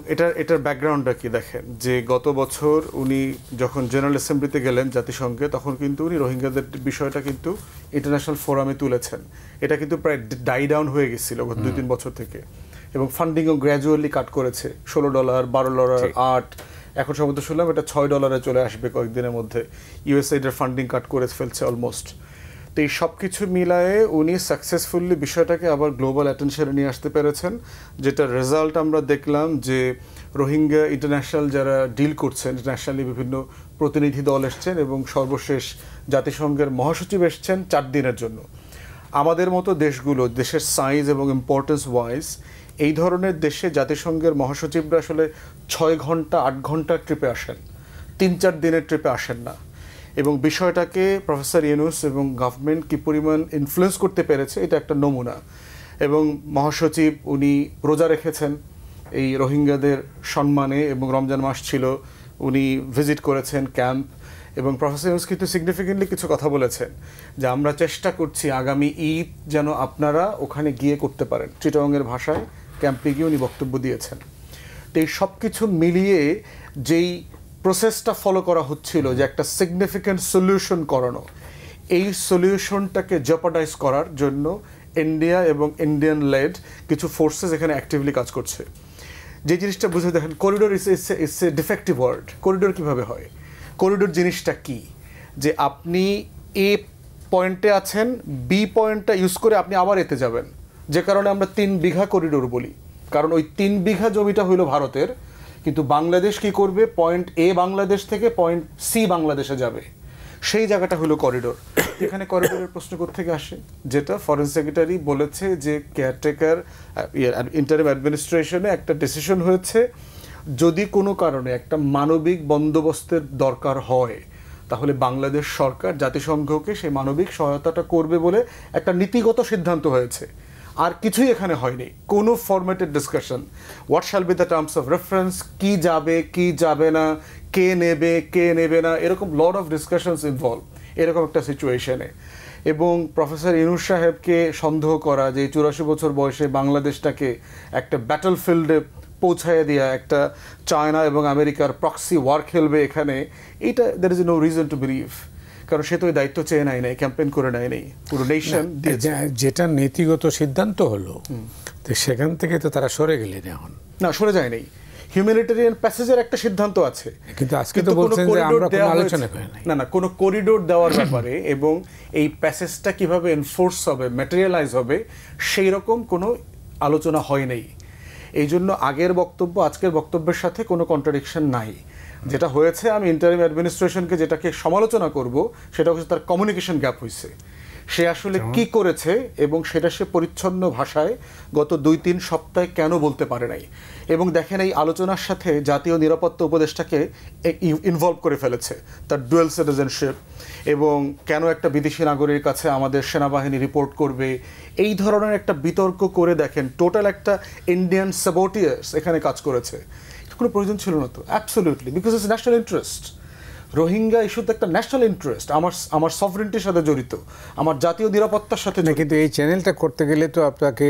C: এটার ব্যাকগ্রাউন্ডটা কি দেখেন, যে গত বছর উনি যখন জেনারেল অ্যাসেম্বলিতে গেলেন জাতিসংঘে, তখন কিন্তু উনি রোহিঙ্গাদের বিষয়টা কিন্তু ইন্টারন্যাশনাল ফোরামে তুলেছেন। এটা কিন্তু প্রায় ডাই ডাউন হয়ে গেছিল গত 2-3 বছর থেকে, এবং ফান্ডিংও গ্র্যাজুয়ালি কাট করেছে, $16, $12, $8, এখন সম্ভবত শুনলাম এটা $6 চলে আসবে কয়েকদিনের মধ্যে। ইউএসএইডের ফান্ডিং কাট করে ফেলছে অলমোস্ট। তো এই সব কিছু মিলায়ে উনি সাকসেসফুলি বিষয়টাকে আবার গ্লোবাল অ্যাটেনশনে নিয়ে আসতে পেরেছেন, যেটা রেজাল্ট আমরা দেখলাম যে রোহিঙ্গা ইন্টারন্যাশনাল যারা ডিল করছেন, ইন্টারন্যাশনালি বিভিন্ন প্রতিনিধি দল এসছেন এবং সর্বশেষ জাতিসংঘের মহাসচিব এসছেন 4 দিনের জন্য। আমাদের মতো দেশগুলো, দেশের সাইজ এবং ইম্পর্টেন্স ওয়াইজ, এই ধরনের দেশে জাতিসংঘের মহাসচিবরা আসলে 6 ঘন্টা 8 ঘন্টার ট্রিপে আসেন, 3-4 দিনের ট্রিপে আসেন না। এবং বিষয়টাকে প্রফেসর ইউনূস এবং গভর্নমেন্ট কি পরিমাণ ইনফ্লুয়েন্স করতে পেরেছে এটা একটা নমুনা। এবং মহাসচিব উনি রোজা রেখেছেন এই রোহিঙ্গাদের সম্মানে, এবং রমজান মাস ছিল, উনি ভিজিট করেছেন ক্যাম্প। এবং প্রফেসর ইউনূস কিন্তু সিগনিফিকেন্টলি কিছু কথা বলেছেন যে আমরা চেষ্টা করছি আগামী ঈদ যেন আপনারা ওখানে গিয়ে করতে পারেন, চিটাগংয়ের ভাষায় ক্যাম্পে গিয়ে উনি বক্তব্য দিয়েছেন। তো এই সব কিছু মিলিয়ে যেই প্রসেসটা ফলো করা হচ্ছিল যে একটা সিগনিফিক্যান্ট সলিউশন করানো, এই সলিউশনটাকে জেপার্ডাইজ করার জন্য ইন্ডিয়া এবং ইন্ডিয়ান লেড কিছু ফোর্সেস এখানে অ্যাক্টিভলি কাজ করছে। যে জিনিসটা বুঝে দেখেন, corridor it's a defective word. Corridor কীভাবে হয়? করিডোর জিনিসটা কি, যে আপনি এ পয়েন্টে আছেন, বি পয়েন্টটা ইউজ করে আপনি আবার এতে যাবেন, যে কারণে আমরা 3 বিঘা করিডোর বলি, কারণ ওই 3 বিঘা জমিটা হইল ভারতের, কিন্তু বাংলাদেশ কি করবে, পয়েন্ট এ বাংলাদেশ থেকে পয়েন্ট সি বাংলাদেশে যাবে, সেই জায়গাটা হলো করিডোর। এখানে করিডোরের প্রশ্ন থেকে আসে, যেটা ফরেন সেক্রেটারি বলেছে যে কেয়ারটেকার ইন্টারিম অ্যাডমিনিস্ট্রেশনে একটা ডিসিশন হয়েছে, যদি কোনো কারণে একটা মানবিক বন্দোবস্তের দরকার হয় তাহলে বাংলাদেশ সরকার জাতিসংঘকে সেই মানবিক সহায়তাটা করবে বলে একটা নীতিগত সিদ্ধান্ত হয়েছে। আর কিছুই এখানে হয়নি, কোনো formatted discussion, what shall be the terms of reference, কি যাবে কি যাবে না, কে নেবে না, এরকম লট অফ ডিসকাশনস ইনভলভ এরকম একটা সিচুয়েশনে। এবং প্রফেসর ইউনূস সাহেবকে সন্দেহ করা যে 84 বছর বয়সে বাংলাদেশটাকে একটা ব্যাটলফিল্ডে পৌঁছায় দেওয়া, একটা চায়না এবং আমেরিকার প্রক্সি ওয়ার খেলবে এখানে, এইটা there is no reason to believe. কারণ সে তো ওই দায়িত্ব চেয়ে নেয় নাই, ক্যাম্পেইন করে নেয় নাই, পুরো নেশন
A: যেটা নীতিগত সিদ্ধান্ত হলো, তো সেখান থেকে তো তারা সরে গেলেন। এখন
C: না, সরে যায় নাই। হিউম্যানিটেরিয়ান প্যাসেজের একটা সিদ্ধান্ত আছে,
A: কিন্তু আজকে তো বলছেন যে আমরা কোনো আলোচনা করি নাই।
C: না, কোনো করিডোর দেওয়ার ব্যাপারে এবং এই প্যাসেজটা কিভাবে এনফোর্স হবে, ম্যাটেরিয়ালাইজ হবে, সেই রকম কোনো আলোচনা হয় নাই। এই জন্য আগের বক্তব্য আজকের বক্তব্যের সাথে কোনো কন্ট্রাডিকশন নাই। যেটা হয়েছে, আমি ইন্টারিম অ্যাডমিনিস্ট্রেশনকে যেটাকে সমালোচনা করব সেটা হচ্ছে তার কমিউনিকেশন গ্যাপ হয়েছে। সে আসলে কি করেছে এবং সেটা সে পরিচ্ছন্ন ভাষায় গত 2-3 সপ্তাহে কেন বলতে পারে নাই। এবং দেখেন, এই আলোচনার সাথে জাতীয় নিরাপত্তা উপদেষ্টাকে ইনভলভ করে ফেলেছে, তার ডুয়েল সিটিজেনশিপ, এবং কেন একটা বিদেশি নাগরিকের কাছে আমাদের সেনাবাহিনী রিপোর্ট করবে, এই ধরনের একটা বিতর্ক করে দেখেন টোটাল একটা ইন্ডিয়ান সাবোটিয়ার্স এখানে কাজ করেছে। কোনো প্রয়োজন ছিল না তো, absolutely, because it's national interest. Rohingya ইস্যুতে একটা ন্যাশনাল ইন্টারেস্ট, আমার সফরেনিটির সাথে জড়িত, আমার জাতীয় নিরাপত্তার সাথে।
A: কিন্তু এই চ্যানেলটা করতে গেলে তো আপনাকে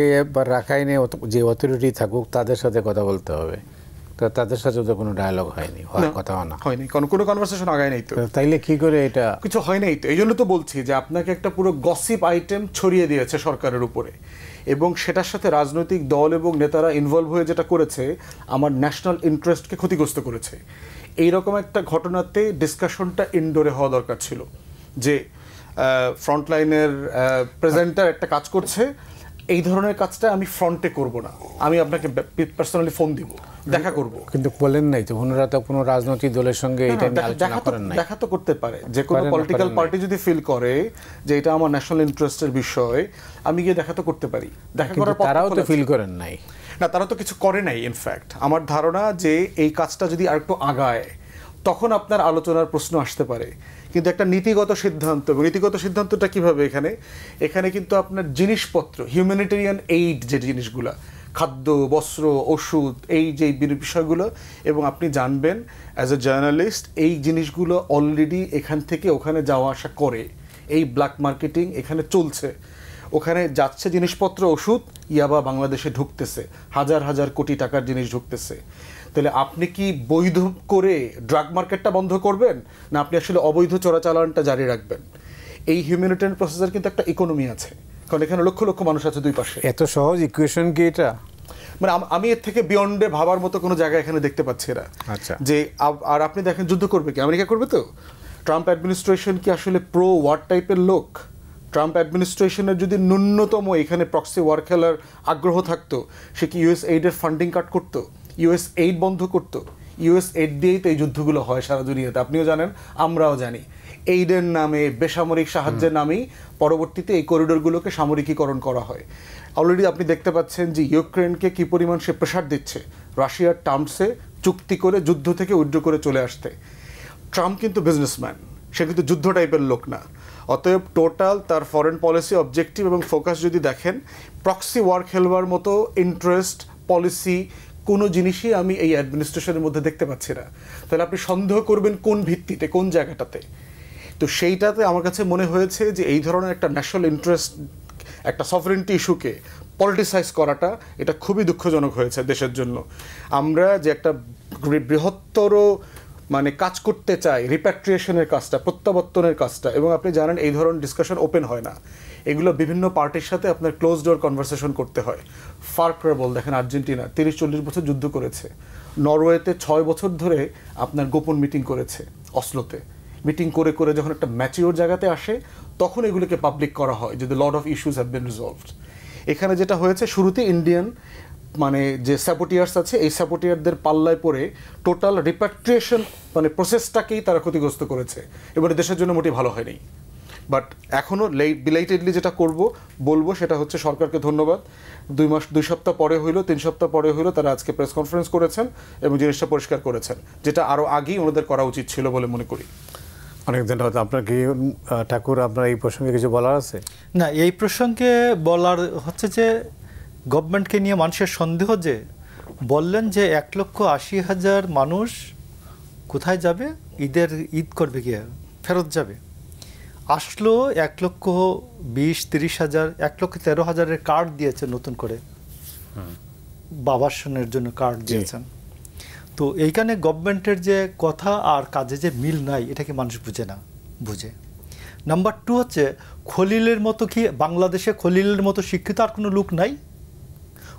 A: রাখাইনে যে অথরিটি থাকুক তাদের সাথে কথা বলতে হবে, তো তাদের সাথে তো কোনো ডায়ালগ হয়নি, কথা হয়নি,
C: কোনো কনভারসেশন আগায় নাই তো।
A: তাইলে কি করে এটা
C: কিছু হয় নাই তো? এই জন্য তো বলছি যে আপনাকে একটা পুরো গসিপ আইটেম ছড়িয়ে দিয়েছে সরকারের উপরে, এবং সেটার সাথে রাজনৈতিক দল এবং নেতারা ইনভলভ হয়ে যেটা করেছে, আমার ন্যাশনাল ইন্টারেস্টকে ক্ষতিগ্রস্ত করেছে। এইরকম একটা ঘটনাতে ডিসকাশনটা ইনডোরে হওয়া দরকার ছিল, যে ফ্রন্টলাইনের প্রেজেন্টার একটা কাজ করছে, এই ধরনের কাজটা আমি ফ্রন্টে করব না, আমি আপনাকে পার্সোনালি ফোন দিব, দেখা করব।
A: কিন্তু বলেন নাই তো, ওনারা তো কোনো রাজনৈতিক দলের সঙ্গে এটা নিয়ে আলোচনা করেন নাই।
C: দেখা তো করতে পারে, যে কোনো পলিটিক্যাল পার্টি যদি ফিল করে যে এটা আমার ন্যাশনাল ইন্টারেস্টের বিষয়, আমি গিয়ে দেখা তো করতে পারি। দেখা করার পর
A: তারাও তো ফিল করেন নাই।
C: না, তারা তো কিছু করে নাই। ইনফ্যাক্ট আমার ধারণা যে এই কাজটা যদি আরেকটু আগায় তখন আপনার আলোচনার প্রশ্ন আসতে পারে। কিন্তু একটা নীতিগত সিদ্ধান্ত, এবং নীতিগত সিদ্ধান্তটা কিভাবে, এখানে কিন্তু আপনার জিনিসপত্র, হিউম্যানিটেরিয়ান এইড যে জিনিসগুলা, খাদ্য, বস্ত্র, ওষুধ, এই যে বিষয়গুলো। এবং আপনি জানবেন অ্যাজ এ জার্নালিস্ট এই জিনিসগুলো অলরেডি এখান থেকে ওখানে যাওয়া আসা করে, এই ব্ল্যাক মার্কেটিং এখানে চলছে, ওখানে যাচ্ছে জিনিসপত্র, ওষুধ, ইয়াবা বাংলাদেশে ঢুকতেছে, হাজার হাজার কোটি টাকার জিনিস ঢুকতেছে। তাহলে আপনি কি বৈধ করে ড্রাগ মার্কেটটা বন্ধ করবেন, না আপনি আসলে অবৈধ চোরাচালানটা জারি রাখবেন? এই হিউম্যানিটেরিয়ান প্রসেসের কিন্তু একটা ইকোনমি আছে, কারণ এখানে লক্ষ লক্ষ মানুষ আছে দুই পাশে।
A: এত সহজ ইকুয়েশন কি এটা?
C: মানে আমি এর থেকে বিয়ন্ডে ভাবার মতো কোনো জায়গা এখানে দেখতে পাচ্ছি না।
A: আচ্ছা,
C: যে আর আপনি দেখেন যুদ্ধ করবে কি আমেরিকা? করবে তো। ট্রাম্প অ্যাডমিনিস্ট্রেশন কি আসলে প্রো ওয়ার টাইপের লোক? ট্রাম্প অ্যাডমিনিস্ট্রেশনের যদি ন্যূনতম এখানে প্রক্সি ওয়ার খেলার আগ্রহ থাকতো, সে কি ইউএস এইডের ফান্ডিং কাট করতো? ইউএস এইড বন্ধ করতো? ইউএস এইড দিয়েই তো এই যুদ্ধগুলো হয় সারা দুনিয়াতে, আপনিও জানেন, আমরাও জানি। এইডের নামে, বেসামরিক সাহায্যের নামেই পরবর্তীতে এই করিডোরগুলোকে সামরিকীকরণ করা হয়। অলরেডি আপনি দেখতে পাচ্ছেন যে ইউক্রেনকে কী পরিমাণ সে প্রেশার দিচ্ছে রাশিয়ার টার্মসে চুক্তি করে যুদ্ধ থেকে উইথড্র করে চলে আসতে। ট্রাম্প কিন্তু বিজনেসম্যান, সে কিন্তু যুদ্ধ টাইপের লোক না। অতএব টোটাল তার ফরেন পলিসি অবজেক্টিভ এবং ফোকাস যদি দেখেন, প্রক্সি ওয়ার খেলবার মতো ইন্টারেস্ট, পলিসি কোনো জিনিসই আমি এই অ্যাডমিনিস্ট্রেশনের মধ্যে দেখতে পাচ্ছি না। তাহলে আপনি সন্দেহ করবেন কোন ভিত্তিতে, কোন জায়গাটাতে? তো সেইটাতে আমার কাছে মনে হয়েছে যে এই ধরনের একটা ন্যাশনাল ইন্টারেস্ট, একটা সফরেনিটি ইস্যুকে পলিটিসাইজ করাটা, এটা খুবই দুঃখজনক হয়েছে দেশের জন্য। আমরা যে একটা বৃহত্তর মানে কাজ করতে চাই, রিপ্যাট্রিয়েশনের কাজটা, প্রত্যাবর্তনের কাজটা, এবং আপনি জানেন এই ধরনের ডিসকাশন ওপেন হয় না, এগুলো বিভিন্ন পার্টির সাথে আপনার ক্লোজ ডোর কনভারসেশন করতে হয়। ফার ক্রেবল দেখেন, আর্জেন্টিনা 30-40 বছর যুদ্ধ করেছে, নরওয়েতে 6 বছর ধরে আপনার গোপন মিটিং করেছে, অসলোতে মিটিং করে করে যখন একটা ম্যাচিওর জায়গাতে আসে তখন এগুলোকে পাবলিক করা হয়, যদি lot of issues have been resolved. এখানে যেটা হয়েছে, শুরুতে ইন্ডিয়ান মানে যে স্যাবোটিয়ার্স আছে, এই স্যাবোটিয়ারদের পাল্লায় পড়ে টোটাল রিপ্যাট্রিয়েশন মানে প্রসেসটাকেই তারা ক্ষতিগ্রস্ত করেছে, এবারে দেশের জন্য মোটেই ভালো হয়নি। বাট এখনও বিলাইটেডলি যেটা বলবো সেটা হচ্ছে সরকারকে ধন্যবাদ। 2 সপ্তাহ পরে হইলো, 3 সপ্তাহ পরে হইলো, তারা আজকে প্রেস কনফারেন্স করেছেন এবং জিনিসটা পরিষ্কার করেছেন, যেটা আরও আগেই ওনাদের করা উচিত ছিল বলে মনে করি।
A: অনেক ধন্যবাদ। আপনার কি ঠাকুর, আপনার এই প্রসঙ্গে কিছু বলার আছে?
B: না, এই প্রসঙ্গে বলার হচ্ছে যে গভর্নমেন্টকে নিয়ে মানুষের সন্দেহ, যে বললেন যে 1,80,000 মানুষ কোথায় যাবে, ঈদ করবে গিয়ে ফেরত যাবে। আসলো 1,20,000-30,000, 1,13,000 কার্ড দিয়েছে নতুন করে, বাবাসনের জন্য কার্ড দিয়েছেন। তো এইখানে গভর্নমেন্টের যে কথা আর কাজে যে মিল নাই, এটাকে মানুষ বুঝে। নাম্বার 2 হচ্ছে খলিলের মতো, কি বাংলাদেশে খলিলের মতো শিক্ষিত আর কোনো লোক নাই?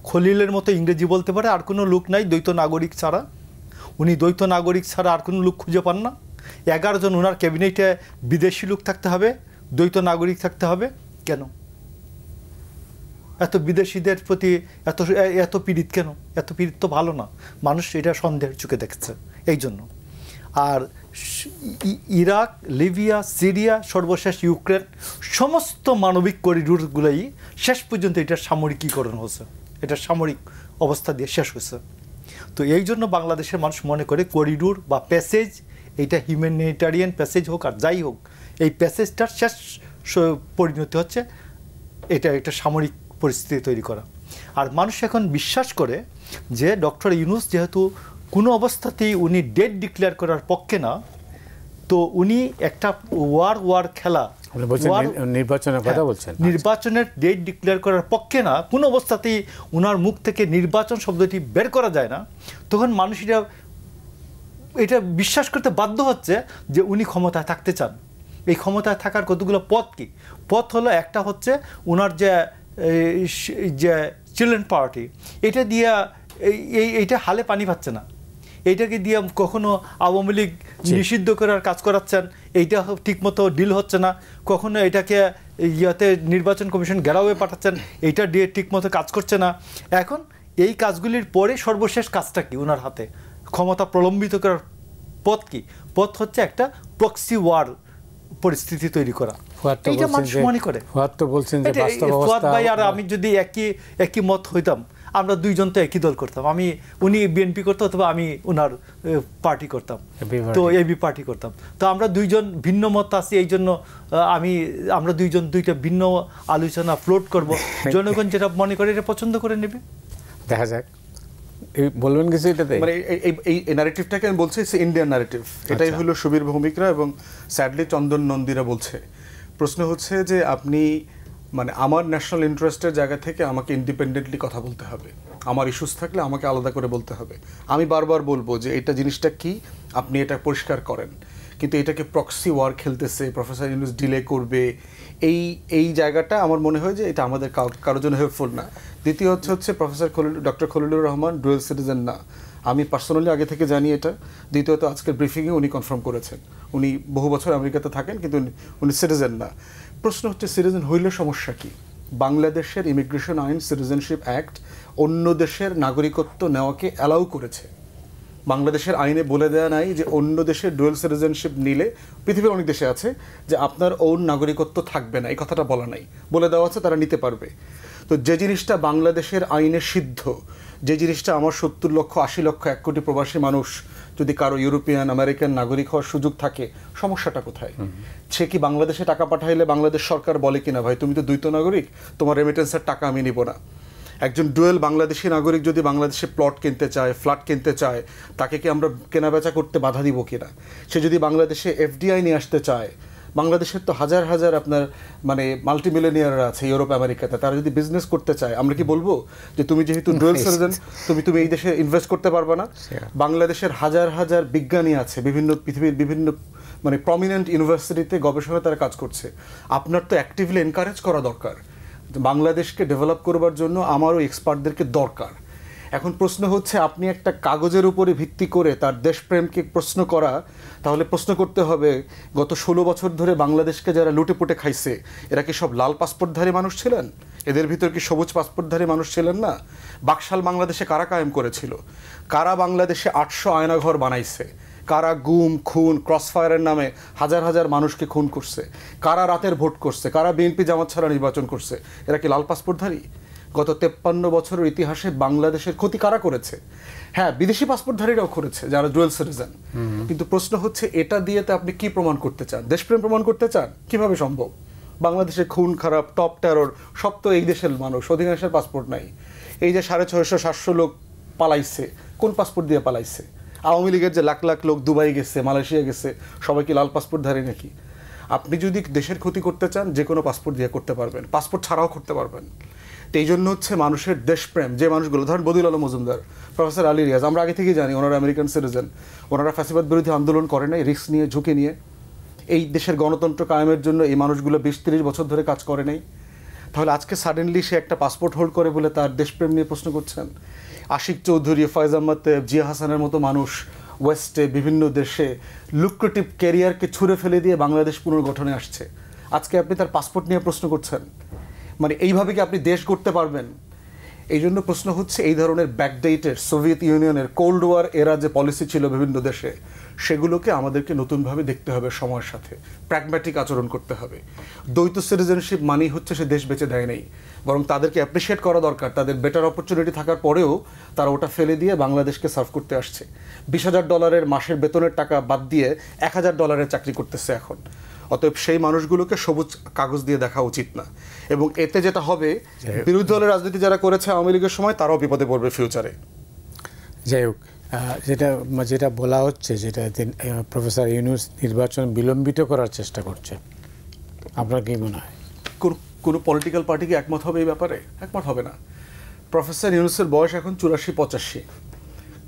B: খলিলের মতো ইংরেজি বলতে পারে আর কোনো লোক নাই দ্বৈত নাগরিক ছাড়া? উনি দ্বৈত নাগরিক ছাড়া আর কোনো লোক খুঁজে পান না? 11 জন ওনার ক্যাবিনেটে বিদেশি লোক থাকতে হবে, দ্বৈত নাগরিক থাকতে হবে কেন? এত বিদেশিদের প্রতি এত পীড়িত কেন? এত পীড়িত তো ভালো না, মানুষ এটা সন্দেহের চোখে দেখছে এই জন্য। আর ইরাক, লিবিয়া, সিরিয়া, সর্বশেষ ইউক্রেন, সমস্ত মানবিক করিডোরগুলোই শেষ পর্যন্ত এটার সামরিকীকরণ হয়েছে, এটার সামরিক অবস্থা দিয়ে শেষ হয়েছে। তো এই জন্য বাংলাদেশের মানুষ মনে করে করিডোর বা প্যাসেজ, এইটা হিউম্যানিটেরিয়ান প্যাসেজ হোক আর যাই হোক, এই প্যাসেজটার শেষ পরিণতি হচ্ছে এটা একটা সামরিক পরিস্থিতি তৈরি করা। আর মানুষ এখন বিশ্বাস করে যে ডক্টর ইউনূস যেহেতু কোনো অবস্থাতেই উনি ডেট ডিক্লেয়ার করার পক্ষে না, তো উনি একটা ওয়ার খেলা,
A: নির্বাচনের কথা বলছেন,
B: নির্বাচনের ডেট ডিক্লেয়ার করার পক্ষে না, কোনো অবস্থাতেই ওনার মুখ থেকে নির্বাচন শব্দটি বের করা যায় না, তখন মানুষ এটা বিশ্বাস করতে বাধ্য হচ্ছে যে উনি ক্ষমতায় থাকতে চান। এই ক্ষমতায় থাকার কতগুলো পথ কি? পথ হলো, একটা হচ্ছে ওনার যে চিলড্রেন পার্টি, এটা দিয়ে এইটা হালে পানি পাচ্ছে না, এইটাকে দিয়ে কখনো আওয়ামী লীগ নিষিদ্ধ করার কাজ করাচ্ছেন, এইটা ঠিকমতো ডিল হচ্ছে না, কখনো এটাকে নির্বাচন কমিশন ঘেরাওয়ে পাঠাচ্ছেন, এইটা দিয়ে ঠিকমতো কাজ করছে না। এখন এই কাজগুলির পরে সর্বশেষ কাজটা কি ওনার হাতে? ক্ষমতা প্রলম্বিত করার পথ কি? পথ হচ্ছে একটা প্রক্সি ওয়ার পরিস্থিতি তৈরি করা। এইটা মানুষ মনে করে। ফুয়াদ ভাই আর আমি যদি একই মত হইতাম, আমরা দুইজন তো একই দল করতাম, উনি বিএনপি করতাম অথবা আমি ওনার পার্টি করতাম, তো এবি পার্টি করতাম। তো আমরা দুইজন ভিন্ন মত আছি, এই জন্য আমরা দুইটা ভিন্ন আলোচনা ফ্লোট করব, জনগণ যেটা মনে করে এটা পছন্দ করে নেবে।
A: দেখা যাক, বলবেন কিছু এটাতে?
C: মানে এই ন্যারেটিভটাকে আমি বলছি ইন্ডিয়ান ন্যারেটিভ, এটাই হলো সুবীর ভৌমিকরা এবং স্যাডলি চন্দন নন্দীরা বলছে। প্রশ্ন হচ্ছে যে আপনি মানে আমার ন্যাশনাল ইন্টারেস্টের জায়গা থেকে আমাকে ইন্ডিপেন্ডেন্টলি কথা বলতে হবে, আমার ইস্যুস থাকলে আমাকে আলাদা করে বলতে হবে। আমি বারবার বলবো যে এটা জিনিসটা কি, আপনি এটা পরিষ্কার করেন, কিন্তু এটাকে প্রক্সি ওয়ার খেলতেছে, প্রফেসর ইউনূস ডিলে করবে, এই জায়গাটা আমার মনে হয় যে এটা আমাদের কারোর জন্য হেল্পফুল না। দ্বিতীয় হচ্ছে professor doctor Khalilur Rahman dual citizen না, আমি পার্সোনালি আগে থেকে জানি এটা। দ্বিতীয়ত আজকের ব্রিফিংয়ে উনি কনফার্ম করেছেন উনি বহু বছর আমেরিকাতে থাকেন, কিন্তু উনি সিটিজেন না। প্রশ্ন হচ্ছে সিটিজেন হইলে সমস্যা কি? বাংলাদেশের ইমিগ্রেশন আইন, সিটিজেনশিপ অ্যাক্ট অন্য দেশের নাগরিকত্ব নেওয়াকে অ্যালাউ করেছে। বাংলাদেশের আইনে বলে দেওয়া নাই যে অন্য দেশের ডুয়েল সিটিজেনশিপ নিলে, পৃথিবীর অনেক দেশে আছে যে আপনার ওন নাগরিকত্ব থাকবে না, এই কথাটা বলা নাই, বলে দেওয়া আছে তারা নিতে পারবে। তো যে জিনিসটা বাংলাদেশের আইনে সিদ্ধ, যে জিনিসটা আমার 70 লক্ষ 80 লক্ষ 1 কোটি প্রবাসী মানুষ যদি কারো ইউরোপিয়ান আমেরিকান নাগরিক হওয়ার সুযোগ থাকে, সমস্যাটা কোথায়? সে কি বাংলাদেশে টাকা পাঠাইলে বাংলাদেশ সরকার বলে কিনা ভাই তুমি তো দ্বৈত নাগরিক, তোমার রেমিটেন্সের টাকা আমি নিব না? একজন ডুয়েল বাংলাদেশি নাগরিক যদি বাংলাদেশে প্লট কিনতে চায়, ফ্ল্যাট কিনতে চায়, তাকে কি আমরা কেনাবেচা করতে বাধা দিব কিনা? সে যদি বাংলাদেশে এফডিআই নিয়ে আসতে চায়, বাংলাদেশের তো হাজার হাজার আপনার মানে মাল্টিমিলিয়নিয়াররা আছে ইউরোপ আমেরিকাতে, তারা যদি বিজনেস করতে চায় আমরা কি বলবো যে তুমি যেহেতু ডুয়েল সিটিজেন তুমি এই দেশে ইনভেস্ট করতে পারবে না? বাংলাদেশের হাজার হাজার বিজ্ঞানী আছে পৃথিবীর বিভিন্ন মানে প্রমিনেন্ট ইউনিভার্সিটিতে গবেষণায় তারা কাজ করছে, আপনার তো অ্যাক্টিভলি এনকারেজ করা দরকার। বাংলাদেশকে ডেভেলপ করবার জন্য আমারও এক্সপার্টদেরকে দরকার। এখন প্রশ্ন হচ্ছে আপনি একটা কাগজের উপরে ভিত্তি করে তার দেশপ্রেমকে প্রশ্ন করা, তাহলে প্রশ্ন করতে হবে গত 16 বছর ধরে বাংলাদেশকে যারা লুটেপুটে খাইছে এরা কি সব লাল পাসপোর্টধারী মানুষ ছিলেন? এদের ভিতর কি সবুজ পাসপোর্টধারী মানুষ ছিলেন না? বাকশাল বাংলাদেশে কারা কায়েম করেছিল? কারা বাংলাদেশে 800 আয়নাঘর বানাইছে? কারা গুম খুন ক্রসফায়ারের নামে হাজার হাজার মানুষকে খুন করছে? কারা রাতের ভোট করছে? কারা বিএনপি জামাত ছাড়া নির্বাচন করছে? এরা কি লাল পাসপোর্টধারী? গত 53 বছরের ইতিহাসে বাংলাদেশের ক্ষতি কারা করেছে? হ্যাঁ, বিদেশি পাসপোর্টধারীরাও করেছে যারা ডুয়েল সিটিজেন। কিন্তু প্রশ্ন হচ্ছে এটা দিয়ে তো আপনি কি প্রমাণ করতে চান? দেশপ্রেম প্রমাণ করতে চান? কিভাবে সম্ভব? বাংলাদেশে খুন খারাপ, টপ টেরর সব তো এই দেশের মানুষ, অধিকাংশের পাসপোর্ট নাই। এই যে 650-700 লোক পালাইছে, কোন পাসপোর্ট দিয়ে পালাইছে? আওয়ামী লীগের যে লাখ লাখ লোক দুবাই গেছে, মালয়েশিয়া গেছে, সবাই কি লাল পাসপোর্টধারী নাকি? আপনি যদি দেশের ক্ষতি করতে চান যে কোনো পাসপোর্ট দিয়ে করতে পারবেন, পাসপোর্ট ছাড়াও করতে পারবেন। তো এই জন্য হচ্ছে মানুষের দেশপ্রেম, যে মানুষগুলো ধরেন বদিউল আলম মজুমদার, প্রফেসর আলী রিয়াজ, আমরা আগে থেকেই জানি ওনারা আমেরিকান সিটিজেন, ওনারা ফ্যাসিবাদ বিরোধী আন্দোলন করে নাই, রিস্ক নিয়ে ঝুঁকি নিয়ে এই দেশের গণতন্ত্র কায়েমের জন্য এই মানুষগুলো 20-30 বছর ধরে কাজ করে নাই। তাহলে আজকে সাডেনলি সে একটা পাসপোর্ট হোল্ড করে বলে তার দেশপ্রেম নিয়ে প্রশ্ন করছেন? আশিক চৌধুরী, ফয়েজ আহমদ, জিয়া হাসানের মতো মানুষ ওয়েস্টে বিভিন্ন দেশে লুক্রেটিভ ক্যারিয়ারকে ছুঁড়ে ফেলে দিয়ে বাংলাদেশ পুনর্গঠনে আসছে, আজকে আপনি তার পাসপোর্ট নিয়ে প্রশ্ন করছেন? মানে এইভাবে কি আপনি দেশ করতে পারবেন? এই জন্য প্রশ্ন হচ্ছে এই ধরনের ব্যাকডেটের সোভিয়েত ইউনিয়নের কোল্ড ওয়ার এরা যে পলিসি ছিল বিভিন্ন দেশে, সেগুলোকে আমাদেরকে নতুনভাবে দেখতে হবে, সময়ের সাথে প্র্যাগম্যাটিক আচরণ করতে হবে। দ্বৈত সিটিজেনশিপ মানেই হচ্ছে সে দেশ বেঁচে দেয় নাই, বরং তাদেরকে অ্যাপ্রিসিয়েট করা দরকার। তাদের বেটার অপরচুনিটি থাকার পরেও তারা ওটা ফেলে দিয়ে বাংলাদেশকে সার্ভ করতে আসছে। $20,000 মাসের বেতনের টাকা বাদ দিয়ে $1,000 চাকরি করতেছে এখন। অতএব সেই মানুষগুলোকে সবুজ কাগজ দিয়ে দেখা উচিত না। এবং এতে যেটা হবে, বিরোধী দলের রাজনীতি যারা করেছে আওয়ামী লীগের সময়, তারাও বিপদে পড়বে ফিউচারে।
A: যাই হোক, যেটা বলা হচ্ছে, যেটা প্রফেসর ইউনূস নির্বাচন বিলম্বিত করার চেষ্টা করছে, আপনার কি মনে হয়?
C: কোনো পলিটিক্যাল পার্টি কি একমত হবে এই ব্যাপারে? একমত হবে না। প্রফেসর ইউনূসের বয়স এখন 84-85।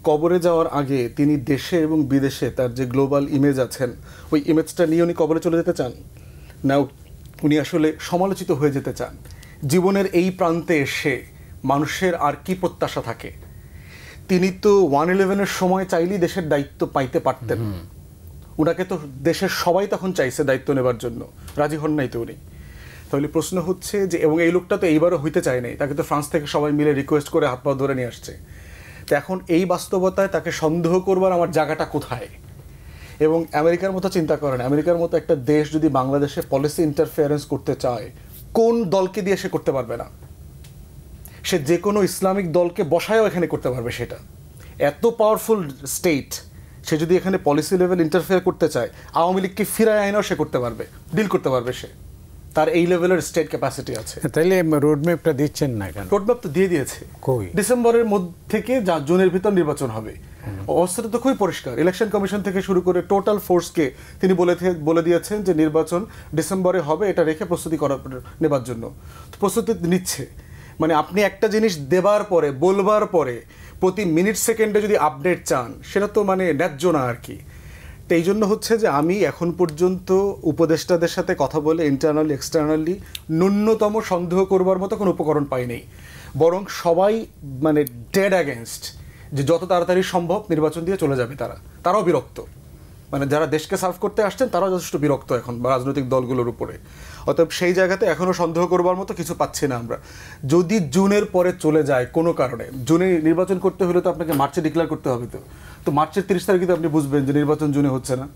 C: কবরে যাওয়ার আগে তিনি দেশে এবং বিদেশে তার যে গ্লোবাল ইমেজ আছেন, ওই ইমেজটা নিয়ে উনি কবরে চলে যেতে চান না? উনি আসলে সমালোচিত হয়ে যেতে চান? জীবনের এই প্রান্তে এসে মানুষের আর কি প্রত্যাশা থাকে? তিনি তো 1/11-এর সময় চাইলেই দেশের দায়িত্ব পাইতে পারতেন। ওনাকে তো দেশের সবাই তখন চাইছে দায়িত্ব নেবার জন্য, রাজি হন নাই তো উনি। তাহলে প্রশ্ন হচ্ছে যে, এবং এই লোকটা তো এইবারও হইতে চায় নাই, তাকে তো ফ্রান্স থেকে সবাই মিলে রিকোয়েস্ট করে হাত পা ধরে নিয়ে আসছে। তো এখন এই বাস্তবতায় তাকে সন্দেহ করবার আমার জায়গাটা কোথায়? এবং আমেরিকার মতো চিন্তা করেন, আমেরিকার মতো একটা দেশ যদি বাংলাদেশে পলিসি ইন্টারফেয়ারেন্স করতে চায়, কোন দলকে দিয়ে সে করতে পারবে না? সে যে কোনো ইসলামিক দলকে বসায়ও এখানে করতে পারবে। সেটা এত পাওয়ারফুল স্টেট, সে যদি এখানে পলিসি লেভেল ইন্টারফেয়ার করতে চায়, আওয়ামী লীগকে ফিরায় আইনাও সে করতে পারবে, ডিল করতে পারবে সে। তার এই লেভেলের স্টেট ক্যাপাসিটি আছে।
A: তাইলে রোডম্যাপটা দিচ্ছেন না কেন?
C: রোডম্যাপ তো দিয়ে দিয়েছে,
A: কই
C: ডিসেম্বরের মধ্যে থেকে জুনের ভিতর নির্বাচন হবে। অবস্থাটা তো খুবই পরিষ্কার। ইলেকশন কমিশন থেকে শুরু করে টোটাল ফোর্সকে তিনি বলে দিয়েছেন যে নির্বাচন ডিসেম্বরে হবে, এটা রেখে প্রস্তুতি নেবার জন্য প্রস্তুতি নিচ্ছে। মানে আপনি একটা জিনিস দেবার পরে, বলবার পরে প্রতি মিনিট সেকেন্ডে যদি আপডেট চান, সেটা তো মানে ন্যায্য না আর কি। তো এই জন্য হচ্ছে যে আমি এখন পর্যন্ত উপদেষ্টাদের সাথে কথা বলে ইন্টারনালি এক্সটার্নালি ন্যূনতম সন্দেহ করবার মতো কোনো উপকরণ পাই নাই। বরং সবাই মানে ডেড অ্যাগেনস্ট যে যত তাড়াতাড়ি সম্ভব নির্বাচন দিয়ে চলে যাবে। তারাও বিরক্ত, মানে যারা দেশকে সার্ভ করতে আসছেন তারাও যথেষ্ট বিরক্ত এখন রাজনৈতিক দলগুলোর উপরে। অতএব সেই জায়গাতে এখনও সন্দেহ করবার মতো কিছু পাচ্ছি না আমরা। যদি জুনের পরে চলে যায় কোনো কারণে, জুনে নির্বাচন করতে হলে তো আপনাকে মার্চে ডিক্লেয়ার করতে হবে। তো মার্চের 30 তারিখে তো আপনি বুঝবেন যে নির্বাচন জুনে হচ্ছে না,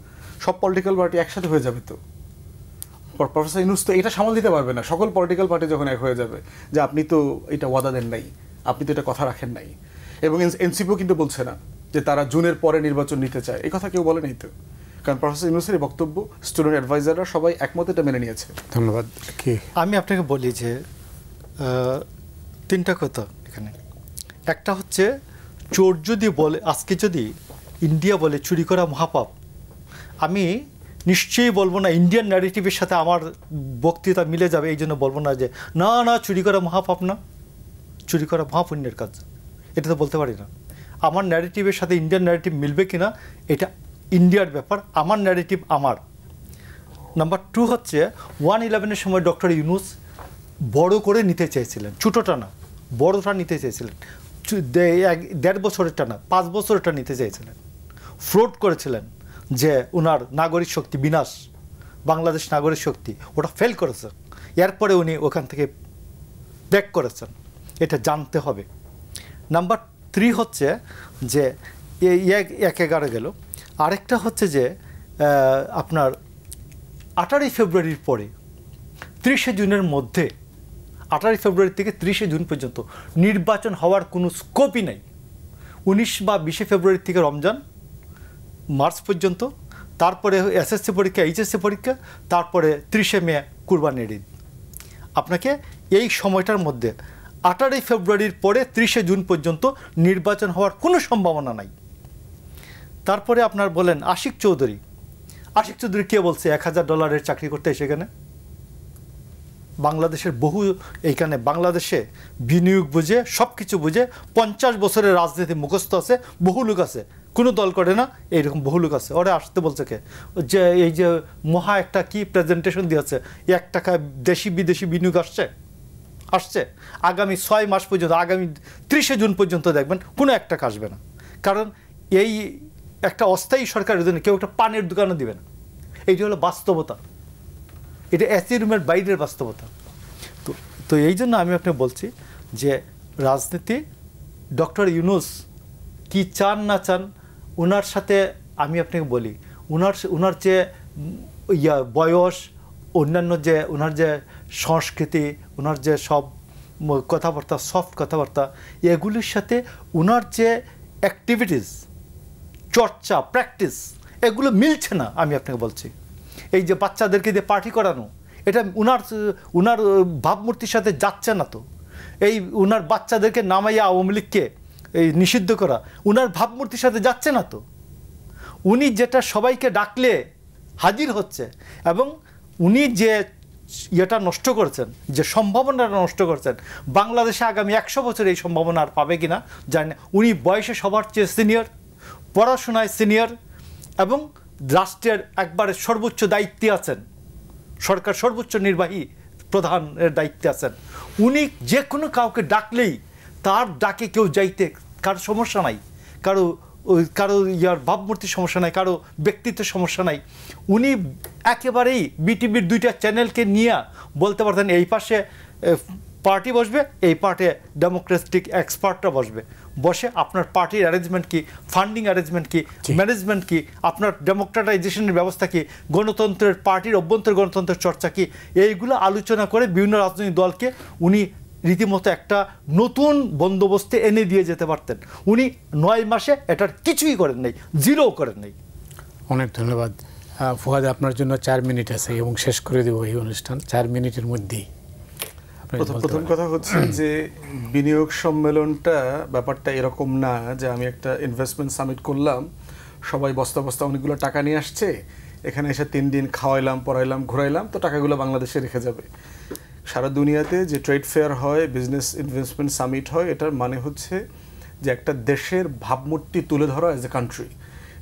C: সব পলিটিক্যাল পার্টি একসাথে হয়ে যাবে। তো প্রফেসর ইউনূস তো এটা সামাল দিতে পারবে না। সকল পলিটিক্যাল পার্টি যখন এক হয়ে যাবে যে আপনি তো এটা ওয়াদা দেন নাই, আপনি তো এটা কথা রাখেন নাই। এবং এনসিপিও কিন্তু বলছে না যে তারা জুনের পরে নির্বাচন নিতে চায়, এই কথা কেউ বলে নাই তো। কারণ প্রফেসর ইউনূসের বক্তব্য স্টুডেন্ট অ্যাডভাইজাররা সবাই একমত এটা মেনে নিয়েছে।
A: ধন্যবাদ। কি
B: আমি আপনাকে বলি যে 3টা কথা এখানে। একটা হচ্ছে চোর যদি বলে, আজকে যদি ইন্ডিয়া বলে চুরি করা মহাপাপ, আমি নিশ্চয়ই বলবো না ইন্ডিয়ান ন্যারেটিভের সাথে আমার বক্তৃতা মিলে যাবে, এই জন্য বলবো না যে না না চুরি করা মহাপাপ না, চুরি করা মহাপুণ্যের কাজ, এটা তো বলতে পারি না। আমার ন্যারেটিভের সাথে ইন্ডিয়ান ন্যারেটিভ মিলবে কিনা এটা ইন্ডিয়ার ব্যাপার, আমার ন্যারেটিভ আমার। নাম্বার 2 হচ্ছে 1/11-এর সময় ডক্টর ইউনূস বড় করে নিতে চেয়েছিলেন, ছোটোটা না বড়টা নিতে চেয়েছিলেন, 1.5 বছরেরটা না 5 বছরেরটা নিতে চেয়েছিলেন। ফ্রড করেছিলেন যে ওনার নাগরিক শক্তি বিনাশ, বাংলাদেশ নাগরিক শক্তি, ওটা ফেল করেছে। এরপরে উনি ওখান থেকে ব্যাক করেছেন, এটা জানতে হবে। নাম্বার 3 হচ্ছে যে 1/11 গেল। আরেকটা হচ্ছে যে আপনার 18 ফেব্রুয়ারির পরে 30 জুনের মধ্যে, 18 ফেব্রুয়ারি থেকে 30 জুন পর্যন্ত নির্বাচন হওয়ার কোনো স্কোপই নাই। 19 বা 20 ফেব্রুয়ারি থেকে রমজান, মার্চ পর্যন্ত, তারপরে এসএসসি পরীক্ষা, এইচএসসি পরীক্ষা, তারপরে 30 মে কুরবানির ঈদ। আপনাকে এই সময়টার মধ্যে 18 ফেব্রুয়ারির পরে 30 জুন পর্যন্ত নির্বাচন হওয়ার কোনো সম্ভাবনা নাই। তারপরে আপনার বলেন আশিক চৌধুরী কে বলছে $1000 চাকরি করতে সেখানে? বাংলাদেশের বহু এইখানে বাংলাদেশে বিনিয়োগ বুঝে সব কিছু বুঝে 50 বছরের রাজনীতি মুখস্থ আছে, বহু লোক আছে, কোনো দল করে না, এইরকম বহু লোক আছে। ওরা আসতে বলছে কে? যে এই যে মহা একটা কি প্রেজেন্টেশন দিয়েছে, 1 টাকা দেশি বিদেশি বিনিয়োগ আসছে আগামী 6 মাস পর্যন্ত, আগামী 30 জুন পর্যন্ত দেখবেন কোনো 1 টাকা আসবে না। কারণ এই একটা অস্থায়ী সরকারের জন্য কেউ একটা পানের দোকানও দিবে না। এইটা হলো বাস্তবতা, এটা এসি রুমের বাইরের বাস্তবতা। তো এই জন্য আমি আপনাকে বলছি যে রাজনীতি ডক্টর ইউনূস কি চান না চান, ওনার সাথে আমি আপনাকে বলি ওনার যে বয়স, অন্যান্য যে ওনার যে সংস্কৃতি, ওনার যে সব কথাবার্তা, সফট কথাবার্তা, এগুলির সাথে ওনার যে অ্যাক্টিভিটিস, চর্চা, প্র্যাকটিস, এগুলো মিলছে না। আমি আপনাকে বলছি এই যে বাচ্চাদেরকে দিয়ে পার্টি করানো, এটা উনার ভাবমূর্তির সাথে যাচ্ছে না। তো এই উনার বাচ্চাদেরকে নামাইয়া আওয়ামী লীগকে এই নিষিদ্ধ করা উনার ভাবমূর্তির সাথে যাচ্ছে না। তো উনি যেটা সবাইকে ডাকলে হাজির হচ্ছে, এবং উনি যে এটা নষ্ট করেছেন, যে সম্ভাবনাটা নষ্ট করেছেন, বাংলাদেশে আগামী 100 বছর এই সম্ভাবনা আর পাবে কিনা জানি না। উনি বয়সে সবার চেয়ে সিনিয়র, পড়াশোনায় সিনিয়র, এবং রাষ্ট্রের একবারে সর্বোচ্চ দায়িত্বে আছেন, সরকার সর্বোচ্চ নির্বাহী প্রধানের দায়িত্বে আছেন। উনি যে কোনো কাউকে ডাকলেই তার ডাকে কেউ যাইতে কারো সমস্যা নাই, কারো ভাবমূর্তির সমস্যা নাই, কারো ব্যক্তিত্বের সমস্যা নাই। উনি একেবারেই বিটিভির 2টা চ্যানেলকে নিয়ে বলতে পারতেন এই পাশে পার্টি বসবে, এই পার্টে ডেমোক্রেটিক এক্সপার্টরা বসে আপনার পার্টির অ্যারেঞ্জমেন্ট কি, ফান্ডিং অ্যারেঞ্জমেন্ট কি, ম্যানেজমেন্ট কি, আপনার ডেমোক্রেটাইজেশনের ব্যবস্থা কি, গণতন্ত্রের পার্টির অভ্যন্তর গণতন্ত্রের চর্চা কি, এইগুলো আলোচনা করে বিভিন্ন রাজনৈতিক দলকে উনি রীতিমতো একটা নতুন বন্দোবস্তে এনে দিয়ে যেতে পারতেন। উনি 9 মাসে এটার কিছুই করেন নাই, জিরো করেন নাই।
A: অনেক ধন্যবাদ। ফুয়াদ, আপনার জন্য 4 মিনিট আছে এবং শেষ করে দেবো এই অনুষ্ঠান 4 মিনিটের মধ্যেই।
C: প্রথম কথা হচ্ছে যে বিনিয়োগ সম্মেলনটা ব্যাপারটা এরকম না যে আমি একটা ইনভেস্টমেন্ট সামিট করলাম, সবাই বস্তা বস্তা অনেকগুলো টাকা নিয়ে আসছে, এখানে এসে 3 দিন খাওয়াইলাম, পড়াইলাম, ঘুরাইলাম, তো টাকাগুলো বাংলাদেশে রেখে যাবে। সারা দুনিয়াতে যে ট্রেড ফেয়ার হয়, বিজনেস ইনভেস্টমেন্ট সামিট হয়, এটার মানে হচ্ছে যে একটা দেশের ভাবমূর্তি তুলে ধরা অ্যাজ এ কান্ট্রি,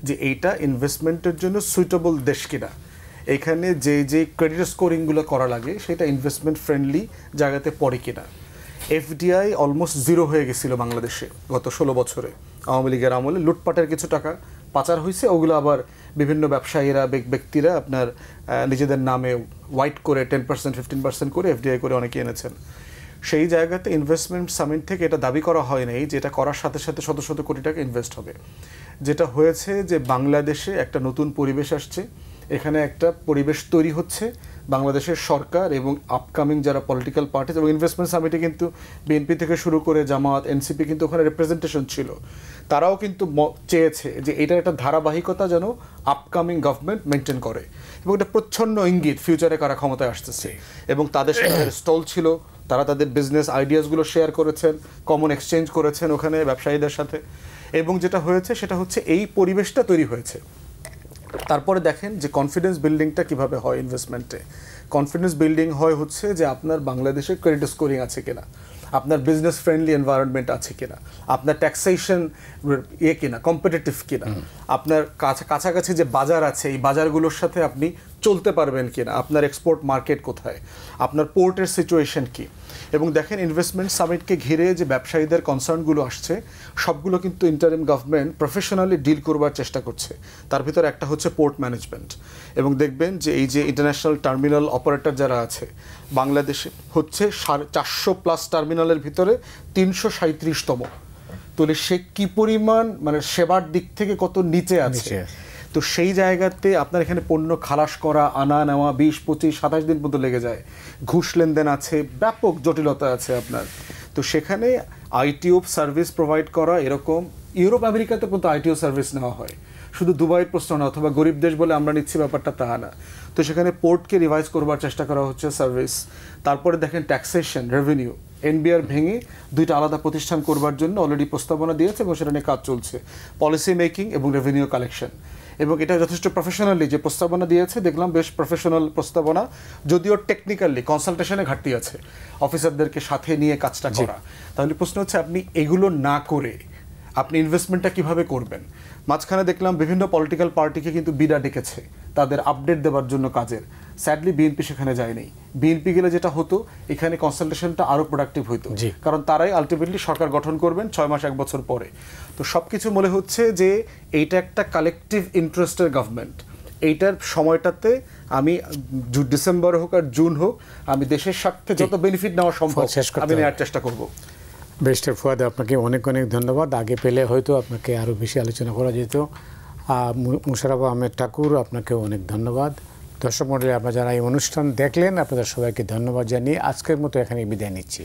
C: যে এইটা ইনভেস্টমেন্টের জন্য সুইটেবল দেশ কিনা, এখানে যে ক্রেডিট স্কোরিংগুলো করা লাগে সেটা ইনভেস্টমেন্ট ফ্রেন্ডলি জায়গাতে পড়ে কিনা। এফডিআই অলমোস্ট 0 হয়ে গেছিল বাংলাদেশে গত 16 বছরে। আওয়ামী লীগের আমলে লুটপাটের কিছু টাকা পাচার হয়েছে, ওগুলো আবার বিভিন্ন ব্যবসায়ীরা, ব্যক্তিরা আপনার নিজেদের নামে হোয়াইট করে 10% 15% করে এফডিআই করে অনেকে এনেছেন। সেই জায়গাতে ইনভেস্টমেন্ট সামিট থেকে এটা দাবি করা হয় নাই যে এটা করার সাথে সাথে শত শত কোটি টাকা ইনভেস্ট হবে। যেটা হয়েছে যে বাংলাদেশে একটা নতুন পরিবেশ আসছে, এখানে একটা পরিবেশ তৈরি হচ্ছে, বাংলাদেশের সরকার এবং আপকামিং যারা পলিটিক্যাল পার্টিজ, এবং ইনভেস্টমেন্ট সামিটে কিন্তু বিএনপি থেকে শুরু করে জামাত, এনসিপি কিন্তু ওখানে রিপ্রেজেন্টেশন ছিল, তারাও কিন্তু চেয়েছে যে এটার একটা ধারাবাহিকতা যেন আপকামিং গভর্নমেন্ট মেনটেন করে, এবং এটা প্রচ্ছন্ন ইঙ্গিত ফিউচারে কারা ক্ষমতায় আসতেছে। এবং তাদের সাথে স্টল ছিল, তারা তাদের বিজনেস আইডিয়াসগুলো শেয়ার করেছেন, কমন এক্সচেঞ্জ করেছেন ওখানে ব্যবসায়ীদের সাথে, এবং যেটা হয়েছে সেটা হচ্ছে এই পরিবেশটা তৈরি হয়েছে। তারপরে দেখেন যে কনফিডেন্স বিল্ডিংটা কিভাবে হয় ইনভেস্টমেন্টে। কনফিডেন্স বিল্ডিং হয় হচ্ছে যে আপনার বাংলাদেশে ক্রেডিট স্কোরিং আছে কিনা, আপনার বিজনেস ফ্রেন্ডলি এনভায়রনমেন্ট আছে কিনা, আপনার ট্যাক্সেশন কিনা, কম্পিটিটিভ কিনা, আপনার কাছাকাছি যে বাজার আছে এই বাজারগুলোর সাথে আপনি চলতে পারবেন কিনা, আপনার এক্সপোর্ট মার্কেট কোথায়, আপনার পোর্টের সিচুয়েশন কি। এবং দেখেন ইনভেস্টমেন্ট সামিটকে ঘিরে যে ব্যবসায়ীদের কনসার্নগুলো আসছে সবগুলো কিন্তু ইন্টারিম গভর্নমেন্ট প্রফেশনালি ডিল করবার চেষ্টা করছে। তার ভিতরে একটা হচ্ছে পোর্ট ম্যানেজমেন্ট, এবং দেখবেন যে এই যে ইন্টারন্যাশনাল টার্মিনাল অপারেটর যারা আছে বাংলাদেশে হচ্ছে 450+ টার্মিনালের ভিতরে 337তম। তাহলে সে কি পরিমাণ মানে সেবার দিক থেকে কত নিচে আছে। তো সেই জায়গাতে আপনার এখানে পণ্য খালাস করা, আনা নেওয়া 20, 25, 27 দিন পর্যন্ত লেগে যায়, ঘুষ লেনদেন আছে, ব্যাপক জটিলতা আছে আপনার। তো সেখানে আইটিও সার্ভিস প্রোভাইড করা, এরকম ইউরোপ আমেরিকাতে পর্যন্ত আইটিও সার্ভিস নেওয়া হয়, শুধু দুবাই প্রশ্ন না, অথবা গরিব দেশ বলে আমরা নিচ্ছি ব্যাপারটা তা না। তো সেখানে পোর্টকে রিভাইজ করবার চেষ্টা করা হচ্ছে সার্ভিস। তারপরে দেখেন ট্যাক্সেশন, রেভিনিউ, এনবিআর ভেঙে 2টা আলাদা প্রতিষ্ঠান করবার জন্য অলরেডি প্রস্তাবনা দিয়েছে এবং সেটা নিয়ে কাজ চলছে, পলিসি মেকিং এবং রেভিনিউ কালেকশন। এবং এটা যথেষ্ট প্রফেশনালি যে প্রস্তাবনা দিয়েছে দেখলাম, বেশ প্রফেশনাল প্রস্তাবনা, যদিও টেকনিক্যালি কনসালটেশনে ঘাটতি আছে, অফিসারদেরকে সাথে নিয়ে কাজটা করা। তাহলে প্রশ্ন হচ্ছে আপনি এগুলো না করে আপনি ইনভেস্টমেন্টটা কিভাবে করবেন। মাঝখানে দেখলাম বিভিন্ন পলিটিক্যাল পার্টিকে কিন্তু বিডা ডেকেছে তাদের আপডেট দেওয়ার জন্য কাজের। স্যাডলি বিএনপি সেখানে যায়নি। বিএনপি গেলে যেটা হতো এখানে কনসালটেশনটা আরও প্রোডাক্টিভ হতো, কারণ তারাই আলটিমেটলি সরকার গঠন করবেন 6 মাস 1 বছর পরে। তো সব কিছু মনে হচ্ছে যে এইটা একটা কালেকটিভ ইন্টারেস্টের গভর্নমেন্ট। এইটার সময়টাতে আমি ডিসেম্বর হোক আর জুন হোক, আমি দেশের স্বার্থে যত বেনিফিট নেওয়া সম্ভব আমি নেওয়ার চেষ্টা করব।
A: ব্যারিস্টার ফুয়াদ, আপনাকে অনেক অনেক ধন্যবাদ। আগে পেলে হয়তো আপনাকে আরও বেশি আলোচনা করা যেত। মোশাররফ আহমেদ ঠাকুর, আপনাকেও অনেক ধন্যবাদ। দর্শক মণ্ডলী, আপনারা যারা এই অনুষ্ঠান দেখলেন আপনাদের সবাইকে ধন্যবাদ জানিয়ে আজকের মতো এখানে বিদায় নিচ্ছি।